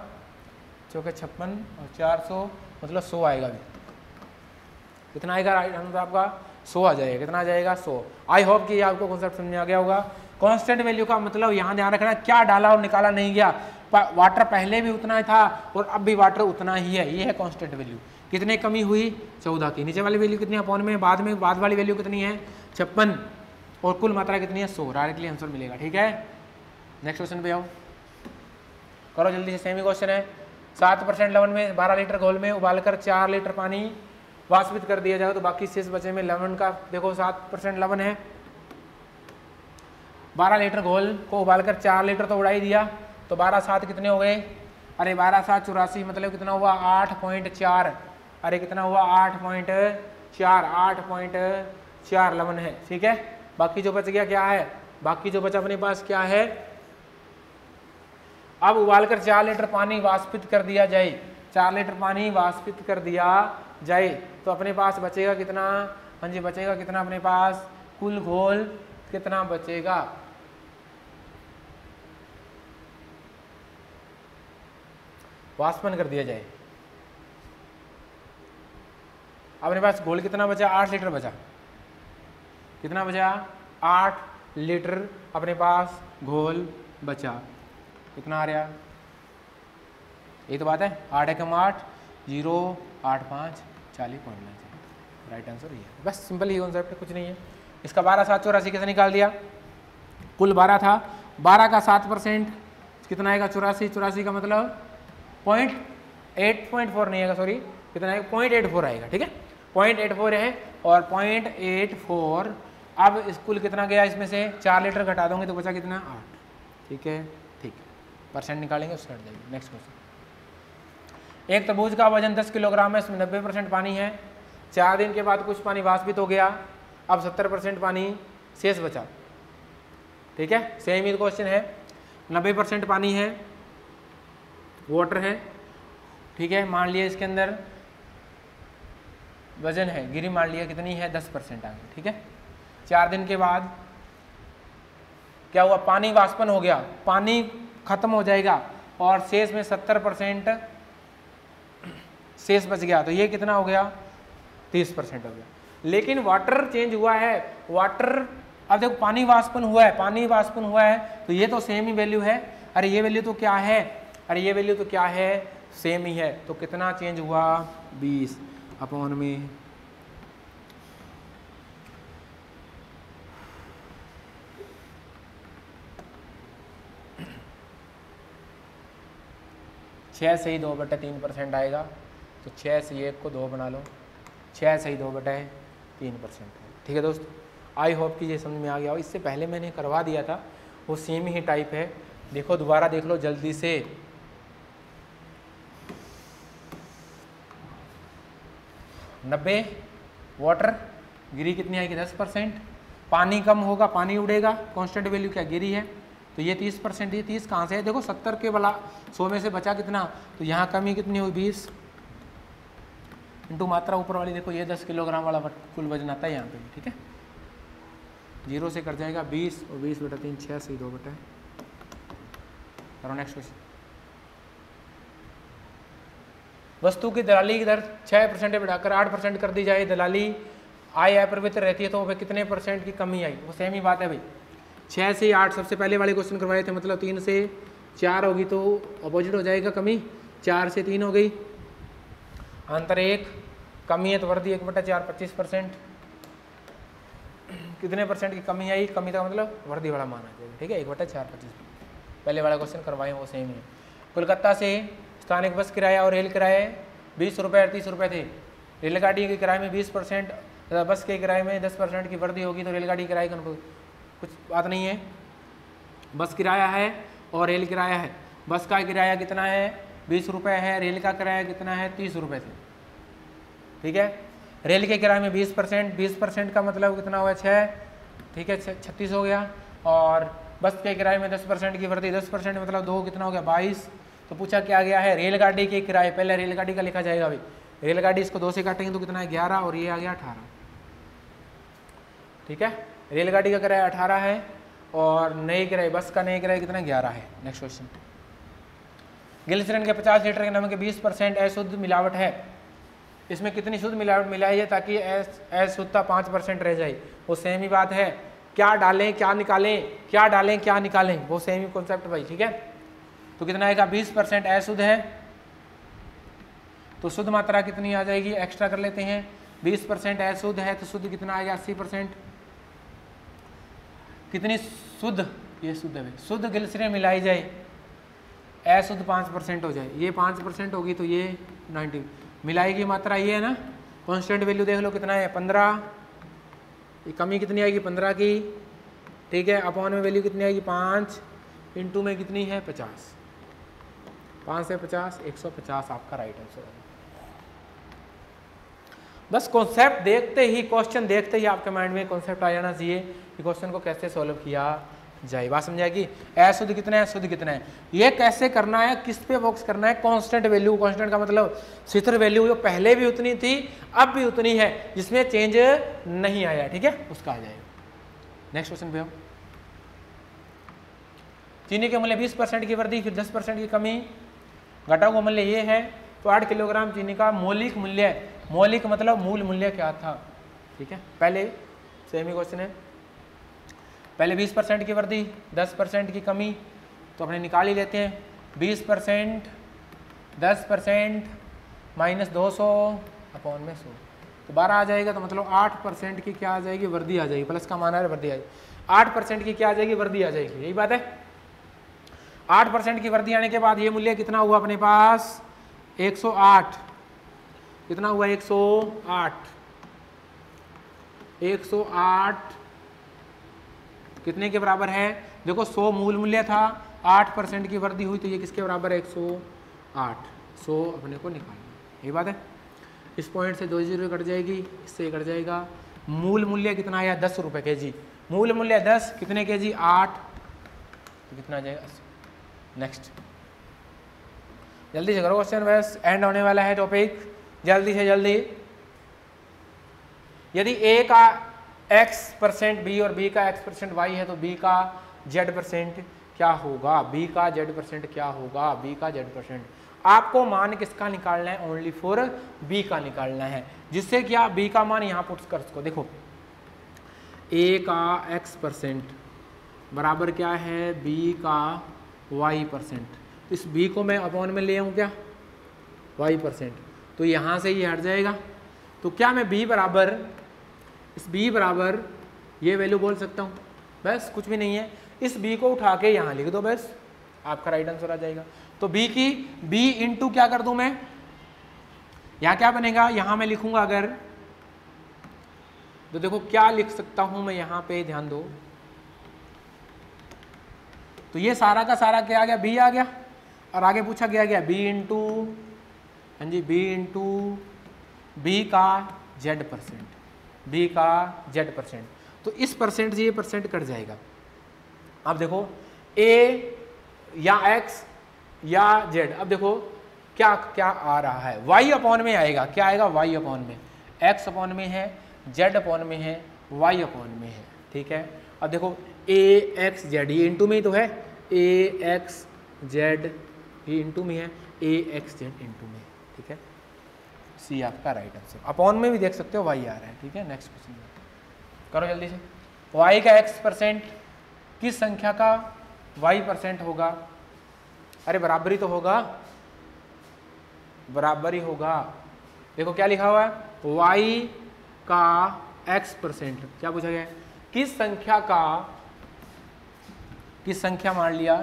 A: चौके 56 और 400 मतलब 100 आएगा। भी कितना आएगा राइट आंसर आपका 100 आ जाएगा। कितना आ जाएगा 100। आई होप कि आपको कॉन्सेप्ट समझ में आ गया होगा। कांस्टेंट वैल्यू का मतलब यहाँ ध्यान रखना क्या डाला और निकाला नहीं गया। वाटर पहले भी उतना ही था और अब भी वाटर उतना ही है, ये है कांस्टेंट वैल्यू। कितने कमी हुई 14 की, नीचे वाली वैल्यू कितनी अपॉन में, बाद वाली वैल्यू कितनी है 56 और कुल मात्रा कितनी है 100। डायरेक्टली आंसर मिलेगा। ठीक है, नेक्स्ट क्वेश्चन पे आओ, करो जल्दी से। सेमी क्वेश्चन है। 7% लवण में 12 लीटर घोल में उबालकर 4 लीटर पानी वाष्पित कर दिया जाए तो बाकी शेष बचे में लवण का, देखो 7% लवण है, 12 लीटर घोल को उबालकर 4 लीटर तो उड़ा ही दिया, तो 12 7 कितने हो गए, अरे 12 7 84, मतलब कितना हुआ 8.4, अरे कितना हुआ 8.4, 8.4 लवण है। ठीक है, बाकी जो बच गया क्या है, बाकी जो बचा अपने पास क्या है, अब उबालकर 4 लीटर पानी वाष्पित कर दिया जाए, 4 लीटर पानी वाष्पित कर दिया जाए तो अपने पास बचेगा कितना, हाँ जी बचेगा कितना अपने पास, कुल घोल कितना बचेगा, वाष्पन कर दिया जाए। अपने पास घोल कितना बचा, 8 लीटर बचा, कितना बचा 8 लीटर अपने पास घोल बचा। कितना आ रहा, ये तो बात है, 8 एकम 8 0 8 5 40.9, राइट आंसर ये है। बस सिंपल ही कॉन्सेप्ट है, कुछ नहीं है। इसका 12 7 84 कैसे निकाल दिया, कुल 12 था, 12 का 7% कितना आएगा 84, 84 का मतलब 8.4 नहीं आएगा, सॉरी कितना आएगा 0.84 आएगा। ठीक है, 0.84 है और 0.84, अब स्कूल कितना गया इसमें से 4 लीटर घटा दोगे तो बचा कितना 8। ठीक है, ठीक है, परसेंट निकालेंगे उससे हट जाएगी। नेक्स्ट क्वेश्चन, एक तरबूज का वजन 10 किलोग्राम है, इसमें 90% पानी है, 4 दिन के बाद कुछ पानी वाष्पित हो गया, अब 70% पानी शेष बचा। ठीक है, सेम ही क्वेश्चन है, 90% पानी है, वाटर है, ठीक है, मान लिया इसके अंदर वजन है, गिरी मान लिया कितनी है 10% आगे। ठीक है, 4 दिन के बाद क्या हुआ, पानी वाष्पन हो गया, पानी खत्म हो जाएगा और शेष में 70% शेष बच गया, तो ये कितना हो गया 30% हो गया। लेकिन वाटर चेंज हुआ है, वाटर अब देखो पानी वाष्पन हुआ है, पानी वाष्पन हुआ है तो ये तो सेम ही वैल्यू है, अरे ये वैल्यू तो क्या है, अरे ये वैल्यू तो क्या है सेम ही है, तो कितना चेंज हुआ 20 अपॉन में 6 से ही 2/3% आएगा, तो 6 से 1 को 2 बना लो, 6/2/3% है। ठीक है दोस्तों, आई होप कि ये समझ में आ गया हो। इससे पहले मैंने करवा दिया था, वो सेम ही टाइप है। देखो दोबारा देख लो जल्दी से। 90 वाटर गिरी कितनी आएगी 10%। पानी कम होगा, पानी उड़ेगा, कांस्टेंट वैल्यू क्या गिरी है, तो ये 30%। ये 30 कहाँ से है, देखो 70 के वाला 100 में से बचा कितना, तो यहाँ कमी कितनी हुई 20 इंटू मात्रा ऊपर वाली देखो, ये 10 किलोग्राम वाला कुल वजन आता है यहाँ पे। ठीक है, 0 से कट जाएगा 20 और 20/3 6/2 करो नेक्स्ट क्वेश्चन। वस्तु की दलाली की दर 6% बढ़ाकर 8% कर दी जाए, दलाली आय अपरिवर्तित रहती है तो वह कितने % की कमी आई, वो सेम ही बात है भाई। 6 से 8 सबसे पहले वाले क्वेश्चन करवाए थे, मतलब 3 से 4 होगी तो अपोजिट हो जाएगा कमी, 4 से 3 हो गई, अंतर 1, कमी है तो वर्दी 1/4 25%। कितने % की कमी आई, कमी का मतलब वर्दी वाला मान आ जाएगा। ठीक है, 1/4 25, पहले वाला क्वेश्चन करवाए वो सेम ही है। कोलकाता से स्थानिक बस किराया और रेल किराए 20 रुपये और 30 रुपये थे। रेलगाड़ी के किराए में 20%, बस के किराए में 10% की वृद्धि होगी, तो रेलगाड़ी किराए का कुछ बात नहीं है। बस किराया है और रेल किराया है। बस का किराया कितना है 20 रुपये है, रेल का किराया कितना है 30 रुपये थे। ठीक है, रेल के किराए में 20%, 20% का मतलब कितना हुआ 6, ठीक है 36 हो गया। और बस के किराए में 10% की वृद्धि, 10% मतलब 2 कितना हो गया 22। तो पूछा क्या गया है रेलगाड़ी के किराए, पहले रेलगाड़ी का लिखा जाएगा भाई, रेलगाड़ी इसको 2 से काटेंगे तो कितना है 11 और ये आ गया 18। ठीक है, रेलगाड़ी का किराया 18 है और नए किराए बस का नए किराया कितना 11 है। नेक्स्ट क्वेश्चन, ग्लिसरीन के 50 लीटर के नमक के 20% अशुद्ध मिलावट है, इसमें कितनी शुद्ध मिलावट मिलाई है ताकि अशुद्धता 5% रह जाए, वो सेम ही बात है। क्या डालें क्या निकालें, क्या डालें क्या निकालें, वो सेम ही कॉन्सेप्ट भाई। ठीक है, तो कितना आएगा 20% अशुद्ध है, तो शुद्ध मात्रा कितनी आ जाएगी, एक्स्ट्रा कर लेते हैं। 20% अशुद्ध है तो शुद्ध कितना आएगा 80%। कितनी शुद्ध, ये शुद्ध है, शुद्ध ग्लिसरीन मिलाई जाए, अशुद्ध 5% हो जाए, ये 5% होगी तो ये 90। मिलाई की मात्रा ये है ना, कांस्टेंट वैल्यू देख लो कितना है 15, ये कमी कितनी आएगी 15 की। ठीक है, अपॉन में वैल्यू कितनी आएगी 5, इंटू में कितनी है 50, 5 से 50 150 आपका राइट आंसर है। बस कॉन्सेप्ट देखते ही, क्वेश्चन देखते ही आपके माइंड में कॉन्सेप्ट आ जाना चाहिए कि क्वेश्चन को कैसे सॉल्व किया जाए। बात समझाएगी, अशुद्ध कितना है शुद्ध कितना है, ये कैसे करना है, किस पे फोकस करना है, कांस्टेंट वैल्यू। कांस्टेंट का मतलब स्थिर वैल्यू जो पहले भी उतनी थी अब भी उतनी है, जिसमें चेंज नहीं आया। ठीक है, उसका आ जाएगा। नेक्स्ट क्वेश्चन पे हम, चीनी के मूल्य 20% की वृद्धि फिर 10% की कमी, घटा हुआ मूल्य ये है, तो 8 किलोग्राम चीनी का मौलिक मूल्य, मौलिक मतलब मूल मूल्य क्या था। ठीक है, पहले सेम ही क्वेश्चन है, पहले 20% की वृद्धि 10% की कमी, तो अपने निकाल ही लेते हैं। 20% 10% माइनस 200 अपॉन में 100, तो 12 आ जाएगा, तो मतलब 8% की क्या आ जाएगी वृद्धि आ जाएगी, प्लस का माना है वृद्धि आ जाएगी, 8% की क्या आ जाएगी वृद्धि आ जाएगी, यही बात है। 8% की वृद्धि आने के बाद ये मूल्य कितना हुआ अपने पास 108, कितना हुआ 108, 108 कितने के बराबर है, देखो 100 मूल मूल्य था, 8% की वृद्धि हुई तो ये किसके बराबर है 108, 100 अपने को निकालना, ये बात है। इस पॉइंट से 2 जीरो कट जाएगी, इससे कट जाएगा। मूल मूल्य कितना आया 10 रुपये के जी, मूल मूल्य 10 कितने के जी 8, तो कितना आ जाएगा 80। नेक्स्ट जल्दी से करो क्वेश्चन, बस एंड होने वाला है टॉपिक, जल्दी से जल्दी। यदि ए का x% b और b का x% y है तो b का z% क्या होगा, b का z% क्या होगा, b का z%। आपको मान किसका निकालना है, ओनली फॉर b का निकालना है, जिससे क्या b का मान यहाँ पुट कर सको। देखो a का x% बराबर क्या है b का y%, तो इस b को मैं अपॉन में ले आऊँ क्या y%, तो यहाँ से ये हट जाएगा, तो क्या मैं b बराबर, इस b बराबर ये वैल्यू बोल सकता हूँ, बस कुछ भी नहीं है, इस b को उठा के यहाँ लिख दो, बस आपका राइट आंसर आ जाएगा। तो b की b इंटू क्या कर दूँ मैं, यहाँ क्या बनेगा, यहाँ मैं लिखूंगा अगर तो देखो क्या लिख सकता हूं मैं यहाँ पे, ध्यान दो। तो ये सारा का सारा क्या आ गया, बी आ गया, और आगे पूछा गया बी इंटू, हाँ जी, बी इंटू बी का जेड परसेंट, बी का जेड परसेंट। तो इस परसेंट से ये परसेंट कट जाएगा। अब देखो ए या एक्स या जेड, अब देखो क्या क्या आ रहा है, वाई अपॉन में आएगा, क्या आएगा, वाई अपॉन में, एक्स अपॉन में है, जेड अपॉन में है, वाई अपॉन में है, ठीक है। अब देखो ए एक्स जेड, ये इंटू में ही तो है, ए एक्स जेड ये इंटू में है, ए एक्स जेड इंटू में, ठीक है। सी आपका राइट आंसर। अपॉन में भी देख सकते हो वाई आ रहा है, ठीक है। नेक्स्ट क्वेश्चन करो जल्दी से। वाई का एक्स परसेंट किस संख्या का वाई परसेंट होगा? अरे बराबरी तो होगा, बराबर ही होगा। देखो क्या लिखा हुआ है, वाई का एक्स परसेंट, क्या पूछा गया है, किस संख्या का, किस संख्या मान लिया,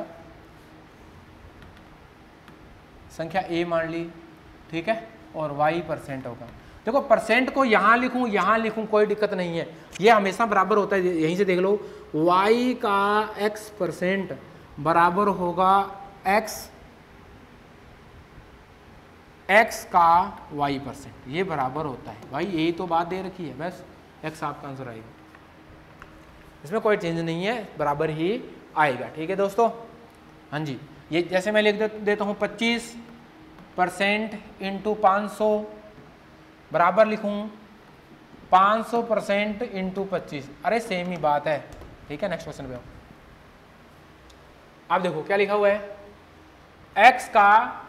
A: संख्या ए मान ली, ठीक है, और वाई परसेंट होगा। देखो परसेंट को यहां लिखूं कोई दिक्कत नहीं है, ये हमेशा बराबर होता है, यहीं से देख लो, वाई का एक्स परसेंट बराबर होगा एक्स का वाई परसेंट, ये बराबर होता है भाई, यही तो बात दे रखी है, बस एक्स आपका आंसर आएगा, इसमें कोई चेंज नहीं है, बराबर ही आएगा, ठीक है दोस्तों। हाँ जी, ये जैसे मैं लिख देता हूँ 25% इंटू 500 बराबर लिखूँ 500% इंटू 25, अरे सेम ही बात है, ठीक है। नेक्स्ट क्वेश्चन पे आओ। अब देखो क्या लिखा हुआ है, x का,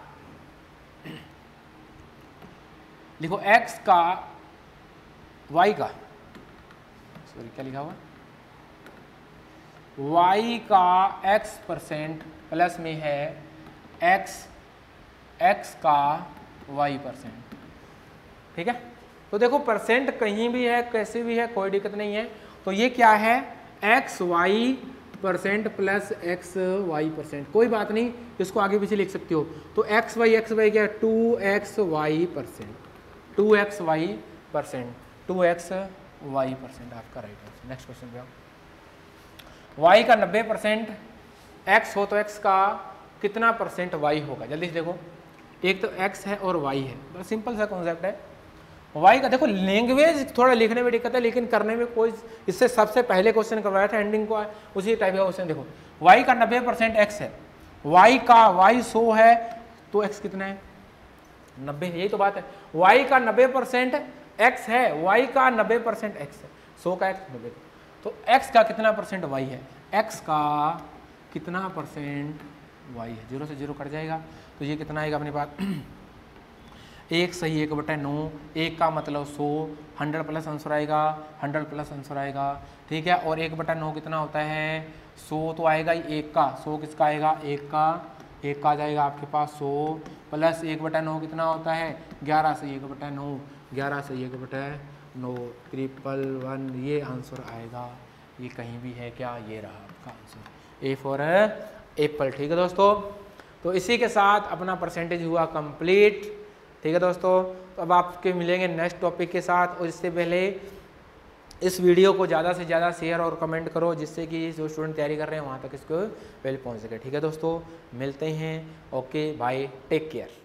A: लिखो x का y का, सॉरी क्या लिखा हुआ, y का x परसेंट प्लस में है x का y परसेंट, ठीक है। तो देखो परसेंट कहीं भी है, कैसे भी है, कोई दिक्कत नहीं है। तो ये क्या है, X Y percent plus X Y percent, कोई बात नहीं, इसको आगे पीछे लिख सकते हो। तो एक्स वाई क्या है, 2x Y percent, 2x Y percent, 2x Y percent आपका राइट आंसर। नेक्स्ट क्वेश्चन पे आओ। वाई का 90% एक्स हो तो एक्स का कितना परसेंट वाई होगा? जल्दी से देखो, एक तो एक्स है और वाई है, बड़ा सिंपल सा कॉन्सेप्ट है। वाई का देखो, लैंग्वेज थोड़ा लिखने में दिक्कत है, लेकिन करने में कोई, इससे सबसे पहले क्वेश्चन करवाया था एंडिंग को, उसी टाइप का क्वेश्चन। देखो वाई का 90% एक्स है, वाई का वाई 100 है, तो एक्स कितना है, 90, यही तो बात है। वाई का 90% एक्स है, वाई का 90% एक्स है, 100 का एक्स 90, तो एक्स का कितना परसेंट वाई है, एक्स का कितना परसेंट वाई है, 0 से 0 कट जाएगा, तो ये कितना आएगा अपने पास, 1 सही 1/9, 1 का मतलब 100, 100 प्लस आंसर आएगा, 100 प्लस आंसर आएगा, ठीक है। और 1/9 कितना होता है, 100 तो आएगा ही, 1 का 100 किसका आएगा, 1 का आ जाएगा आपके पास 100 प्लस 1/9 कितना होता है, 11 से 1/9, 11 से 1/9, 111, ये आंसर आएगा। ये कहीं भी है क्या, ये रहा आपका आंसर, ए फॉर एप्पल, ठीक है दोस्तों। तो इसी के साथ अपना परसेंटेज हुआ कंप्लीट, ठीक है दोस्तों। तो अब आपके मिलेंगे नेक्स्ट टॉपिक के साथ, और इससे पहले इस वीडियो को ज़्यादा से ज़्यादा शेयर और कमेंट करो, जिससे कि जो स्टूडेंट तैयारी कर रहे हैं वहाँ तक इसको पहले पहुँच सके, ठीक है दोस्तों। मिलते हैं, ओके बाय, टेक केयर।